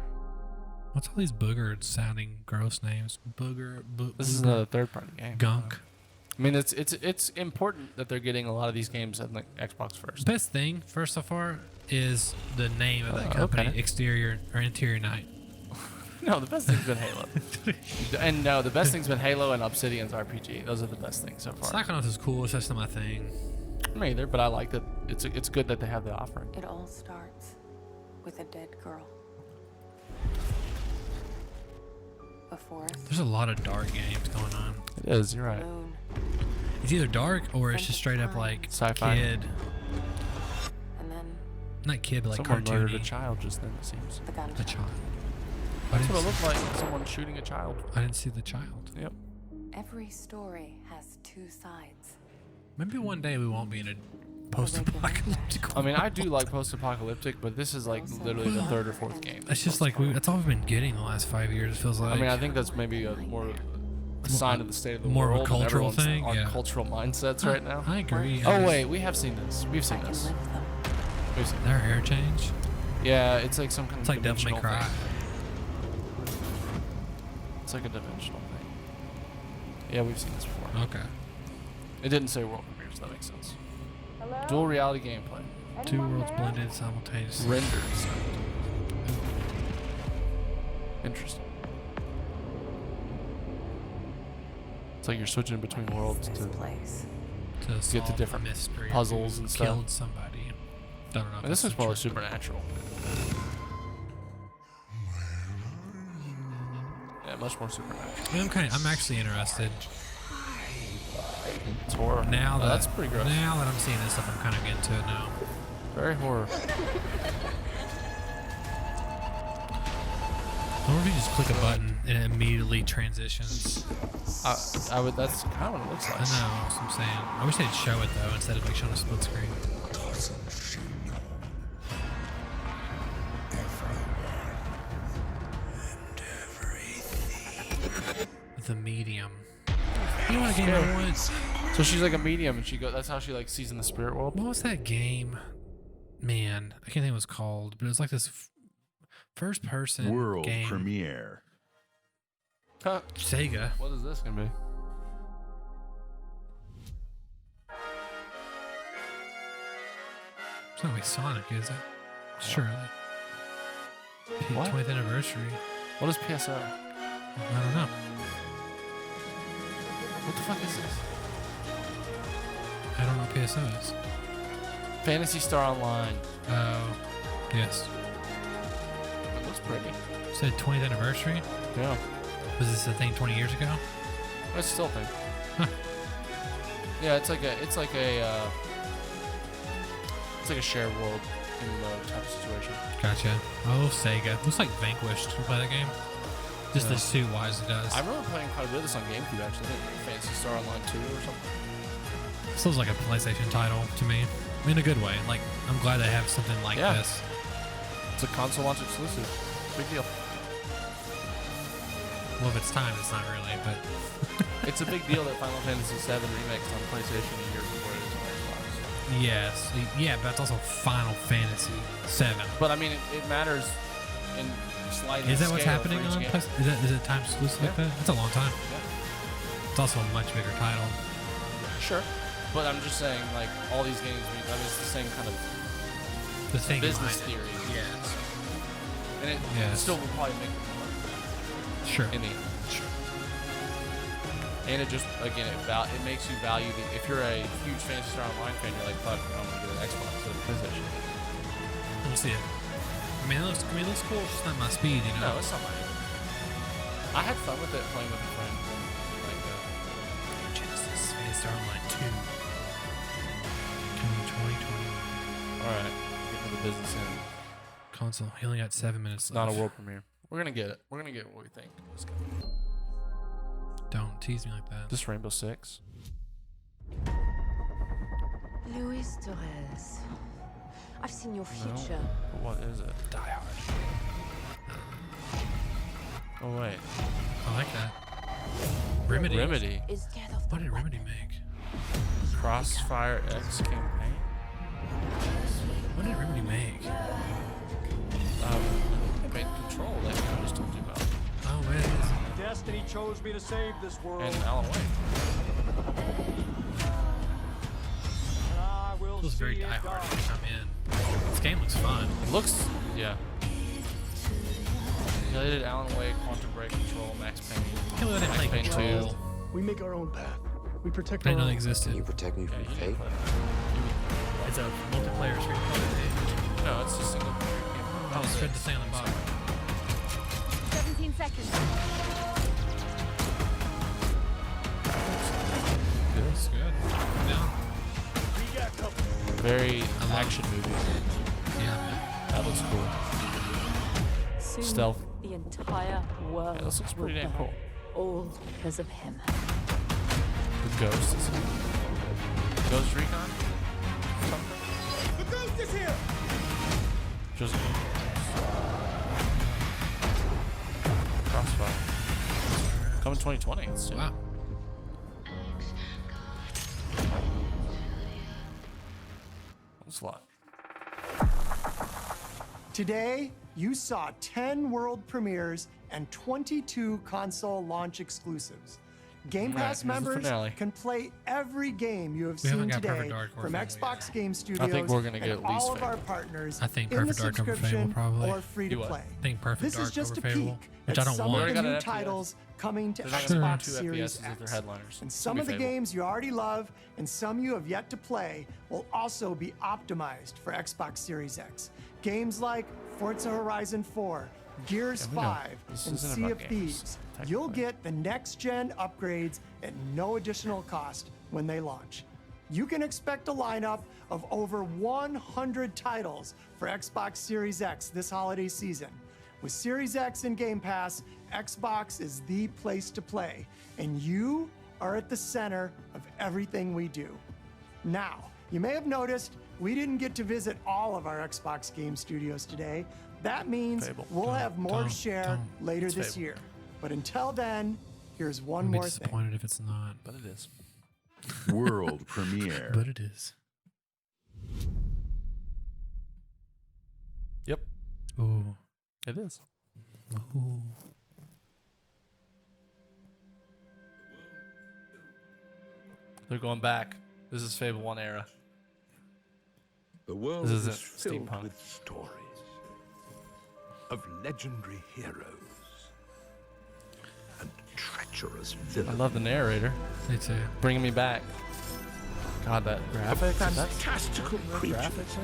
What's all these booger sounding gross names? Booger. This is another third-party game. Gunk. I mean, it's important that they're getting a lot of these games on the Xbox first. Best thing, first so far, is the name of that company, okay. Exterior or Interior Night. No, the best thing's been Halo. And no, the best thing's been Halo and Obsidian's RPG. Those are the best things so far. Psychonauts is cool. It's just not my thing. Me either, but I like that. It's good that they have the offering. It all starts with a dead girl. A forest. There's a lot of dark games going on. It is. You're right. Moon. It's either dark or it's just straight up like Sci-fi. kid. And then Not kid, but like Someone murdered a cartoony. child just then, it seems. the gun. A child. That's what it looked like. Someone shooting a child. I didn't see the child. Yep. Every story has two sides. Maybe one day we won't be in a post-apocalyptic. I mean, I do like post-apocalyptic, but this is like literally the third or fourth game. It's just like that's all we've been getting the last 5 years. It feels like. I mean, I think that's maybe a more a sign of the state of the More of a world. and cultural everyone's thing, on yeah. cultural mindsets right now. I agree. Oh wait, we have seen this. We've seen this. We've seen Their air change. Yeah, it's like some kind It's of like Devil May dimensional Cry. thing. It's like a dimensional thing. Yeah, we've seen this before. Okay. It didn't say world premiere, so that makes sense. Dual reality gameplay. Two worlds blended simultaneously. Renders. Interesting. It's like you're switching between worlds to get to solve different a mystery. puzzles Who and stuff. Killed somebody. Don't know. if And this that's is probably true. supernatural. Yeah, much more supernatural. I'm actually interested. It's horror. Now Oh, that that's pretty gross. Now that I'm seeing this stuff, I'm kind of getting to it now. Very horror. I wonder if you just click a button and it immediately transitions. I would. That's kind of what it looks I like. know, that's what I'm saying. I wish they'd show it though instead of like showing a split screen. The medium. You know what game I want? So she's like a medium, and she go. That's how she like sees in the spirit world. What was that game? Man, I can't think what it was called, but it was like this first person World game. premiere. Sega. What is this gonna be? It's not like Sonic, is it? Surely. What? 20th anniversary. What is PSO? I don't know. What the fuck is this? I don't know what PSO is. Phantasy Star Online. Oh, yes. It looks pretty. Said 20th anniversary? Yeah. Was this a thing 20 years ago? It's still a thing. Huh. Yeah, it's like a shared world type of situation. Gotcha. Oh, Sega. Looks like Vanquished. You play that game? Just Yeah. the suit wise, it does. I remember playing quite a bit of this on GameCube actually. I think Phantasy Star Online 2 or something. This looks like a PlayStation title to me. In a good way. Like, I'm glad they have something like this. It's a console launch exclusive. Big deal. Well, if it's time, it's not really, but... It's a big deal that Final Fantasy VII Remix on PlayStation a year before it is on Xbox. Yes. Yeah, but it's also Final Fantasy VII. But I mean, it matters in sliding Is that what's scale happening for each on game. PlayStation? Is it time exclusive like that? That's a long time. Yeah. It's also a much bigger title. Sure. But I'm just saying, like, all these games, I mean, it's the same kind of The thing business behind it. theory. Yes. And it Yes. still will probably make it more. Sure. In the end. Sure. And it just, again, it makes you value the, if you're a huge Phantasy Star Online fan, you're like, fuck, I'm going to get an Xbox or a PlayStation. We'll see it. I mean, it looks cool. It's just not my speed, you know? No, it's not mine. I had fun with it playing with a friend. Like, Genesis, Phantasy Star Online 2. Coming 2020. Alright, get to the business end. Console. He only got 7 minutes It's not left. a world premiere. We're going to get it. We're going to get what we think. Let's go. Don't tease me like that. This Rainbow Six. Luis Torres. I've seen your No. future. But what is it? Die Hard. Oh, wait. I like that. Remedy. Remedy. Is death of What did Remedy make? Crossfire X campaign. What did Remedy make? They made Control, like I just told you about. Oh, man. It is. Destiny chose me to save this world. And Alan Wake. I will Feels very see Die it Hard done. when I'm in. This game looks fun. It looks, yeah. Yeah, they did Alan Wake, Quantum Break, Control, Max Payne. Can't believe I didn't play Max Payne 2. Control. We make our own path. We protect I our didn't know own. they existed. You protect me from Yeah, you fate. didn't play that. It's a multiplayer screen. No, it's just single player game. Oh, it's good to say on the bottom. 17 seconds. It's good. Yeah. Very action movie. Yeah. That looks cool. Soon, Stealth. the entire world Yeah, this looks pretty will damn die. cool. All because of him. The Ghost is here. Ghost Recon? The ghost is here! Just Crossfire. Coming 2020. It's soon. Wow. That's a lot. Today, you saw 10 world premieres and 22 console launch exclusives. Game All right, Pass here's the members finale. can play every game you have We haven't seen got today Perfect Dark or from Fable Xbox Game Studios we're gonna get and at least all of our Fable. partners I think in the Perfect Dark over Fable, subscription probably. or free to You what? play. I think Perfect This Dark is just over a Fable, peek which at I don't some want. of the got new an FPS. titles coming to They're not gonna Xbox put 2 Series FPS as their X. headliners. And It's some gonna of the be Fable. games you already love and some you have yet to play will also be optimized for Xbox Series X. Games like Forza Horizon 4, Gears Yeah, we know. 5, This and isn't Sea about of games, Thieves. You'll get the next-gen upgrades at no additional cost when they launch. You can expect a lineup of over 100 titles for Xbox Series X this holiday season. With Series X and Game Pass, Xbox is the place to play, and you are at the center of everything we do. Now, you may have noticed we didn't get to visit all of our Xbox game studios today. That means Fable. we'll have more to share later It's this Fable. year. But until then, here's one I'd be more thing. disappointed if it's not. But it is. World premiere. But it is. Yep. Ooh. It is. Ooh. They're going back. This is Fable 1 era. The world This is isn't filled steampunk. with stories of legendary heroes and treacherous I villains. love the narrator. Me too. Bringing me back. God, that graphic. Fantastical creatures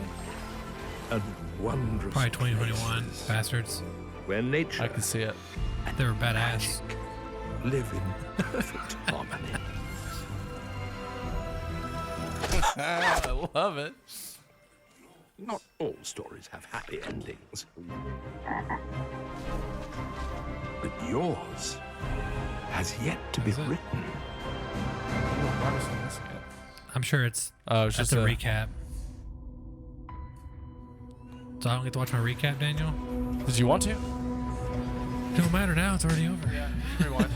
and wondrous Probably 2021 places bastards. where nature I can see it. They were badass. live in perfect harmony. I love it. Not all stories have happy endings. But yours has yet to be written. I'm sure it's it's just just a a- recap. So I don't get to watch my recap, Daniel? Did you want to? Don't matter now, it's already over. Yeah, rewind.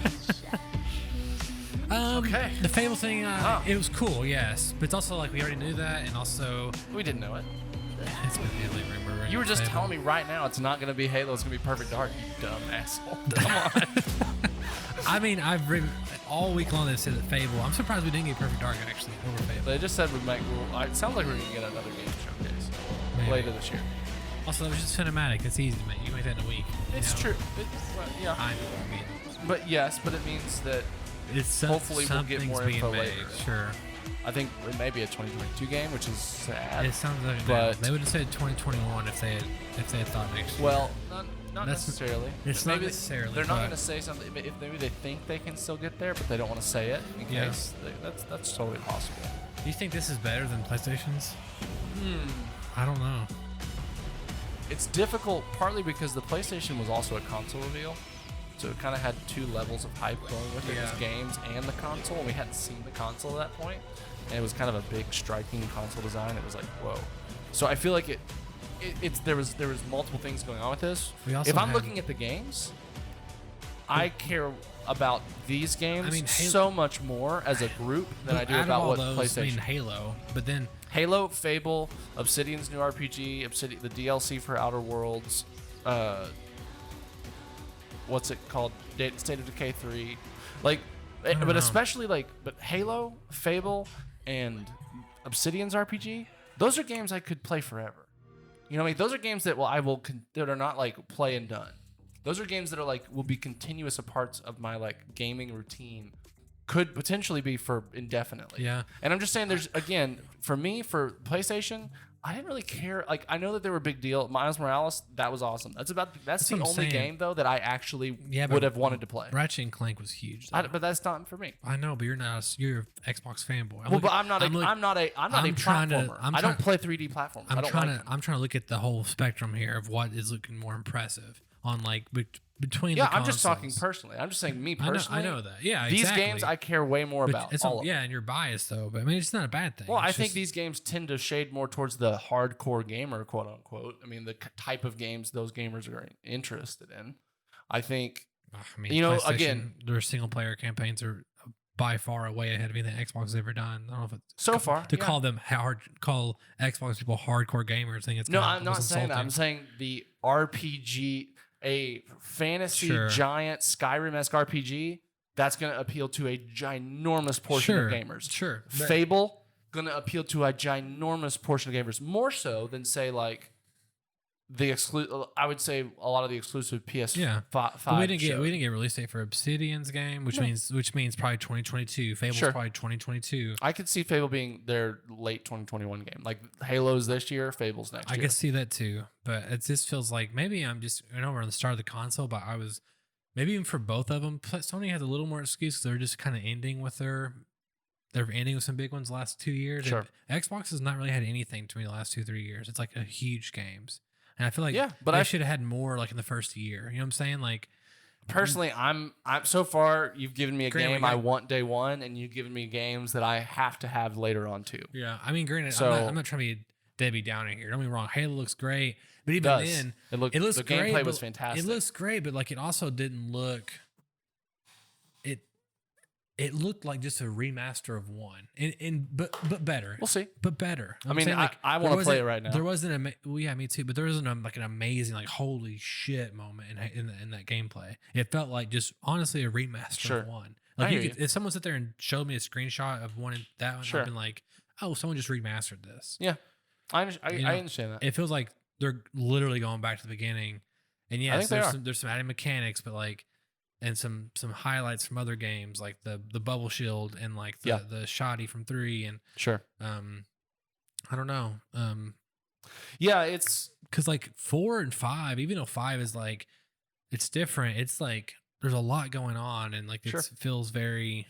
Okay. The Fable thing, it was cool, yes. But it's also like we already knew that, and also We didn't know it. it's been really rumor. You were just telling me right now it's not going to be Halo, it's going to be Perfect Dark, you dumb asshole. Come on. I mean, I've written all week long that said that Fable. I'm surprised we didn't get Perfect Dark actually over Fable. They just said it sounds like we're going to get another game showcase Maybe. later this year. Also, it was just cinematic. It's easy to make. You can make that in a week. It's true. Yeah. I know. But yes, but it means that It's hopefully we'll get something's more being info made, later. Sure. I think it may be a 2022 game, which is sad. It sounds like but they would have said 2021 if they had thought next year. well, not That's- necessarily. it's Maybe not necessarily, They're not but- going to say something. If maybe they think they can still get there, but they don't want to say it in Yeah. case. That's totally possible. Do you think this is better than PlayStation's? I don't know. It's difficult partly because the PlayStation was also a console reveal, so it kind of had two levels of hype going with it. It was Yeah. games and the console, and we hadn't seen the console at that point, and it was kind of a big, striking console design. It was like, whoa. So I feel like there was multiple things going on with this. We also If I'm had- looking at the games, I care about these games I mean, Halo- so much more as a group than I do Out of about all what those, PlayStation. I mean, Halo, but then Halo, Fable, Obsidian's new RPG, the DLC for Outer Worlds, what's it called? State of Decay 3. Like, don't but know. especially but Halo, Fable, and Obsidian's RPG, those are games I could play forever. You know what I mean? Those are games that that are not like play and done. Those are games that are like will be continuous parts of my like gaming routine. Could potentially be for indefinitely. Yeah. And I'm just saying there's again, for me, for PlayStation, I didn't really care. Like I know that they were a big deal. Miles Morales, that was awesome. That's the what I'm only saying. game though that I actually but would have wanted to play. Ratchet and Clank was huge. though. But that's not for me. I know, but you're not. You're an Xbox fanboy. Well, but I'm not a trying to- platformer. I'm I don't trying- play 3D platformers. I'm I don't trying like to. them. I'm trying to look at the whole spectrum here of what is looking more impressive on like between. Yeah, the I'm just talking consoles. personally. I'm just saying me I know- personally. I know that. Yeah, These exactly. games I care way more But about. it's all of them. yeah, and you're biased though. But I mean, it's not a bad thing. Well, I It's think just- these games tend to shade more towards the hardcore gamer, quote unquote. I mean, the type of games those gamers are interested in. I think, I mean, you know, PlayStation, again, their single player campaigns are by far way ahead of anything Xbox has ever done. I don't know if it's So far, to yeah. call Xbox people hardcore gamers. I think it's no, kinda I'm not almost saying that. I'm insulting. saying the RPG, a fantasy Sure. giant Skyrim-esque RPG, that's going to appeal to a ginormous portion Sure, of gamers. sure. But- Fable, going to appeal to a ginormous portion of gamers, more so than say like the I would say a lot of the exclusive PS5. Yeah, but we didn't shows. get release date for Obsidian's game, which No. means probably 2022. Fable's Sure. probably 2022. I could see Fable being their late 2021 game. Like Halo's this year, Fable's next I year. could see that too, but it just feels like maybe I know we're on the start of the console, but I was maybe even for both of them. Sony has a little more excuse because they're just kind of ending with they're ending with some big ones the last 2 years. Sure. And Xbox has not really had anything to me the last 2-3 years. It's like a huge games, and I feel like but they I should have had more like in the first year. You know what I'm saying? Like personally, I'm so far you've given me a Granted, game we I got- want day one, and you've given me games that I have to have later on too. Yeah, I mean, granted, So- I'm not trying to be Debbie Downer here. Don't get me wrong. Halo looks great, but even does. then, It looks the great, gameplay was but fantastic. It looks great, but like it also didn't look. It looked like just a remaster of one, but better. We'll see. But better. I mean, I wanna play it right now. There wasn't well, yeah, me too. But there wasn't like an amazing, like holy shit moment in that gameplay. It felt like just honestly a remaster Sure. of one. Like hear you. if someone sit there and showed me a screenshot of one that one, Sure. I've been like, oh, someone just remastered this. Yeah, I You know, understand that. It feels like they're literally going back to the beginning. And I yes, think they are. there's some added mechanics, but like, and some highlights from other games like the bubble shield and like the shoddy from 3 and sure. I don't know. Yeah, it's because like 4 and 5, even though 5 is like it's different. It's like there's a lot going on and like it feels very.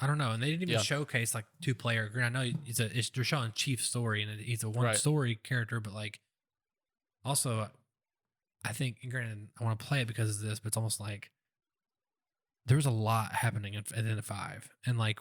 I don't know, and they didn't even showcase like 2-player. I know they're showing Chief's story and he's a one story character, but like also, I think, and granted, I want to play it because of this, but it's almost like there's a lot happening at the end of 5, and like,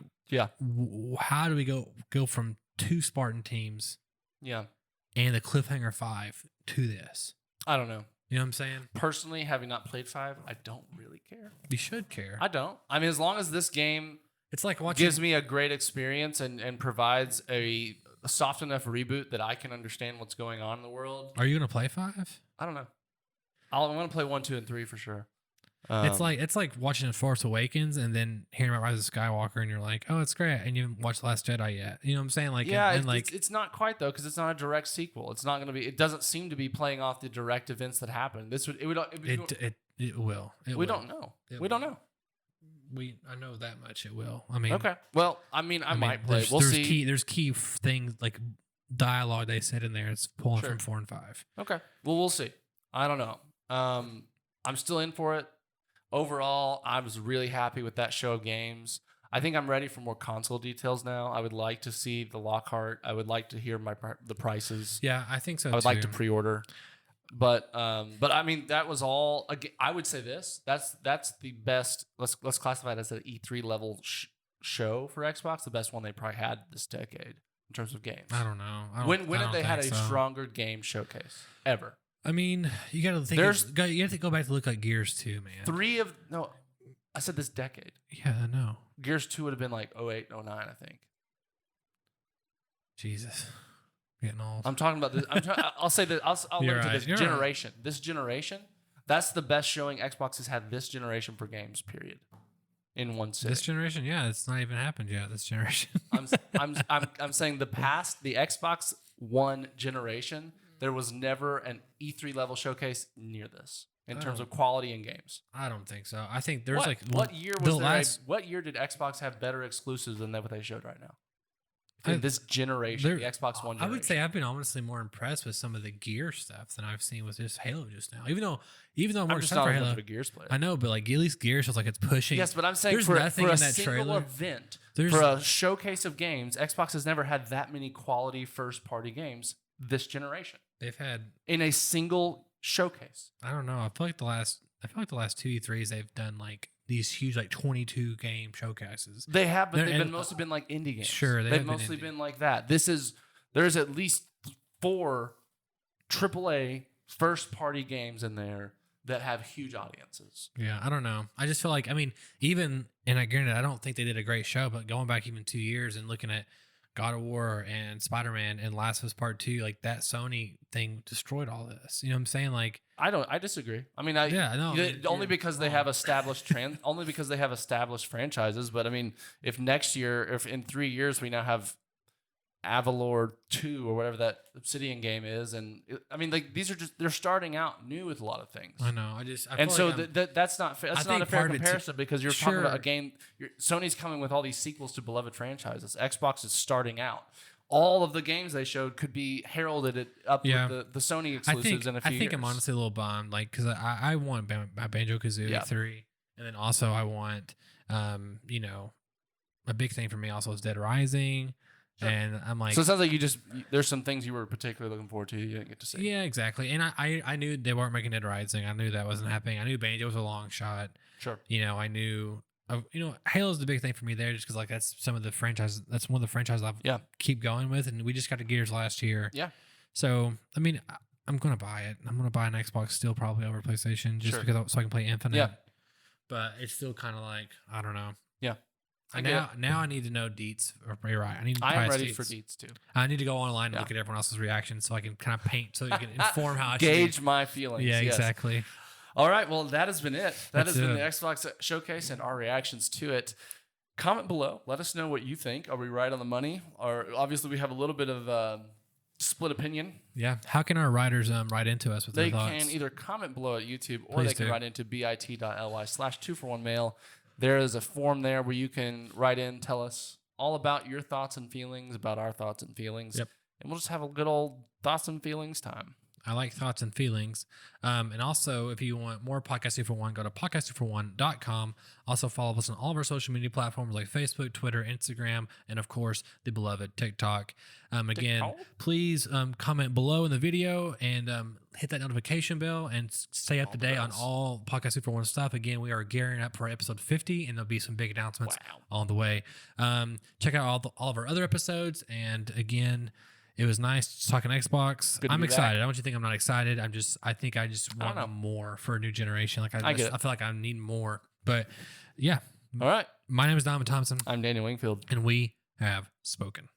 how do we go from 2 Spartan teams, and the cliffhanger 5 to this? I don't know. You know what I'm saying? Personally, having not played 5, I don't really care. You should care. I don't. I mean, as long as this game, it's like watching, gives me a great experience and provides a soft enough reboot that I can understand what's going on in the world. Are you gonna play 5? I don't know. I'm gonna play 1, 2, and 3 for sure. It's like watching Force Awakens and then hearing about Rise of Skywalker, and you're like, oh, it's great, and you haven't watched The Last Jedi yet. You know what I'm saying? Like, yeah, and like it's not quite though, because it's not a direct sequel. It's not gonna be. It doesn't seem to be playing off the direct events that happened. It will. We don't know. We don't know. I know that much. It will. I mean, okay. Well, I might play. We'll there's see. There's key things like dialogue they said in there. It's pulling from 4 and 5. Okay. Well, we'll see. I don't know. I'm still in for it. Overall, I was really happy with that show of games. I think I'm ready for more console details now. I would like to see the Lockhart. I would like to hear the prices. Yeah, I think so. I would like to pre-order. But I mean, that was all. Again, I would say this. That's the best. Let's classify it as an E3 level show for Xbox. The best one they probably had this decade in terms of games. I don't know. When have they had a stronger game showcase ever? I mean, you got to think. You have to go back to look like Gears 2, man. I said this decade. Yeah, I know. Gears 2 would have been like 08, 09, I think. Jesus. Getting old. I'm talking about this. I'll say that. I'll link to this generation. Right. This generation, that's the best showing Xbox has had this generation for games, period. In one sitting. This generation, yeah, it's not even happened yet. This generation. I'm saying the Xbox One generation, there was never an E3 level showcase near this in terms of quality in games. I don't think so. I think there's what year did Xbox have better exclusives than what they showed right now? In this generation, the Xbox One generation. I would say I've been honestly more impressed with some of the Gear stuff than I've seen with just Halo just now. Even though I'm more excited for Halo. Much of a Gears player. I know, but like at least Gears feels like it's pushing. Yes, but I'm saying for a single event, for a showcase of games, Xbox has never had that many quality first-party games this generation. They've had in a single showcase. I don't know. I feel like the last 2 E3s they've done like these huge like 22 game showcases. They have, but they've mostly been like indie games. Sure, they've mostly been like that. There's at least 4 AAA first party games in there that have huge audiences. Yeah, I don't know. I just feel like, I mean, even, and granted, I don't think they did a great show, but going back even 2 years and looking at God of War and Spider-Man and Last of Us Part 2, like that Sony thing destroyed all this. You know what I'm saying? Like, I disagree. I mean, only because they have established franchises. But I mean, if in 3 years we now have Avalor 2 or whatever that Obsidian game is, and I mean, like they're starting out new with a lot of things. I know. That's not fair. That's not a fair comparison because you're talking about a game. Sony's coming with all these sequels to beloved franchises. Xbox is starting out. All of the games they showed could be heralded up with the Sony exclusives in a few years. I think I'm honestly a little bummed, like, because I want Banjo-Kazooie 3, and then also I want, a big thing for me also is Dead Rising, and I'm like, so it sounds like there's some things you were particularly looking forward to you didn't get to see. Yeah, exactly, and I knew they weren't making Dead Rising. I knew that wasn't happening. I knew Banjo was a long shot. Sure. I knew. Halo's the big thing for me there, just because like that's one of the franchises I've keep going with, and we just got to Gears last year. Yeah. So I mean, I'm gonna buy it. I'm gonna buy an Xbox still probably over PlayStation just because so I can play Infinite. Yeah. But it's still kind of like I don't know. Yeah. Now I need to know deets. You're right. I'm ready for deets too. I need to go online and look at everyone else's reactions so I can kind of paint so you can inform how I gauge my feelings. Yeah, exactly. All right, well, that has been it. That That's has been it. the Xbox Showcase and our reactions to it. Comment below. Let us know what you think. Are we right on the money? Or obviously we have a little bit of split opinion. Yeah. How can our writers write into us with They their thoughts? can either comment below at YouTube or Please they can do. write into bit.ly/2for1mail. There is a form there where you can write in, tell us all about your thoughts and feelings, about our thoughts and feelings. Yep. And we'll just have a good old thoughts and feelings time. I like thoughts and feelings. And also, if you want more Podcast 2 for 1, go to podcast2for1.com. Also, follow us on all of our social media platforms like Facebook, Twitter, Instagram, and of course, the beloved TikTok. Again, please comment below in the video and hit that notification bell and stay up to date on all Podcast 2 for 1 stuff. Again, we are gearing up for episode 50, and there'll be some big announcements on the way. Check out all of our other episodes. And again, it was nice talking Xbox. Good to I'm be excited. back. I want you to think I'm not excited. I think I just want more for a new generation. Like I feel like I need more. But yeah. All right. My name is Donovan Thompson. I'm Daniel Wingfield. And we have spoken.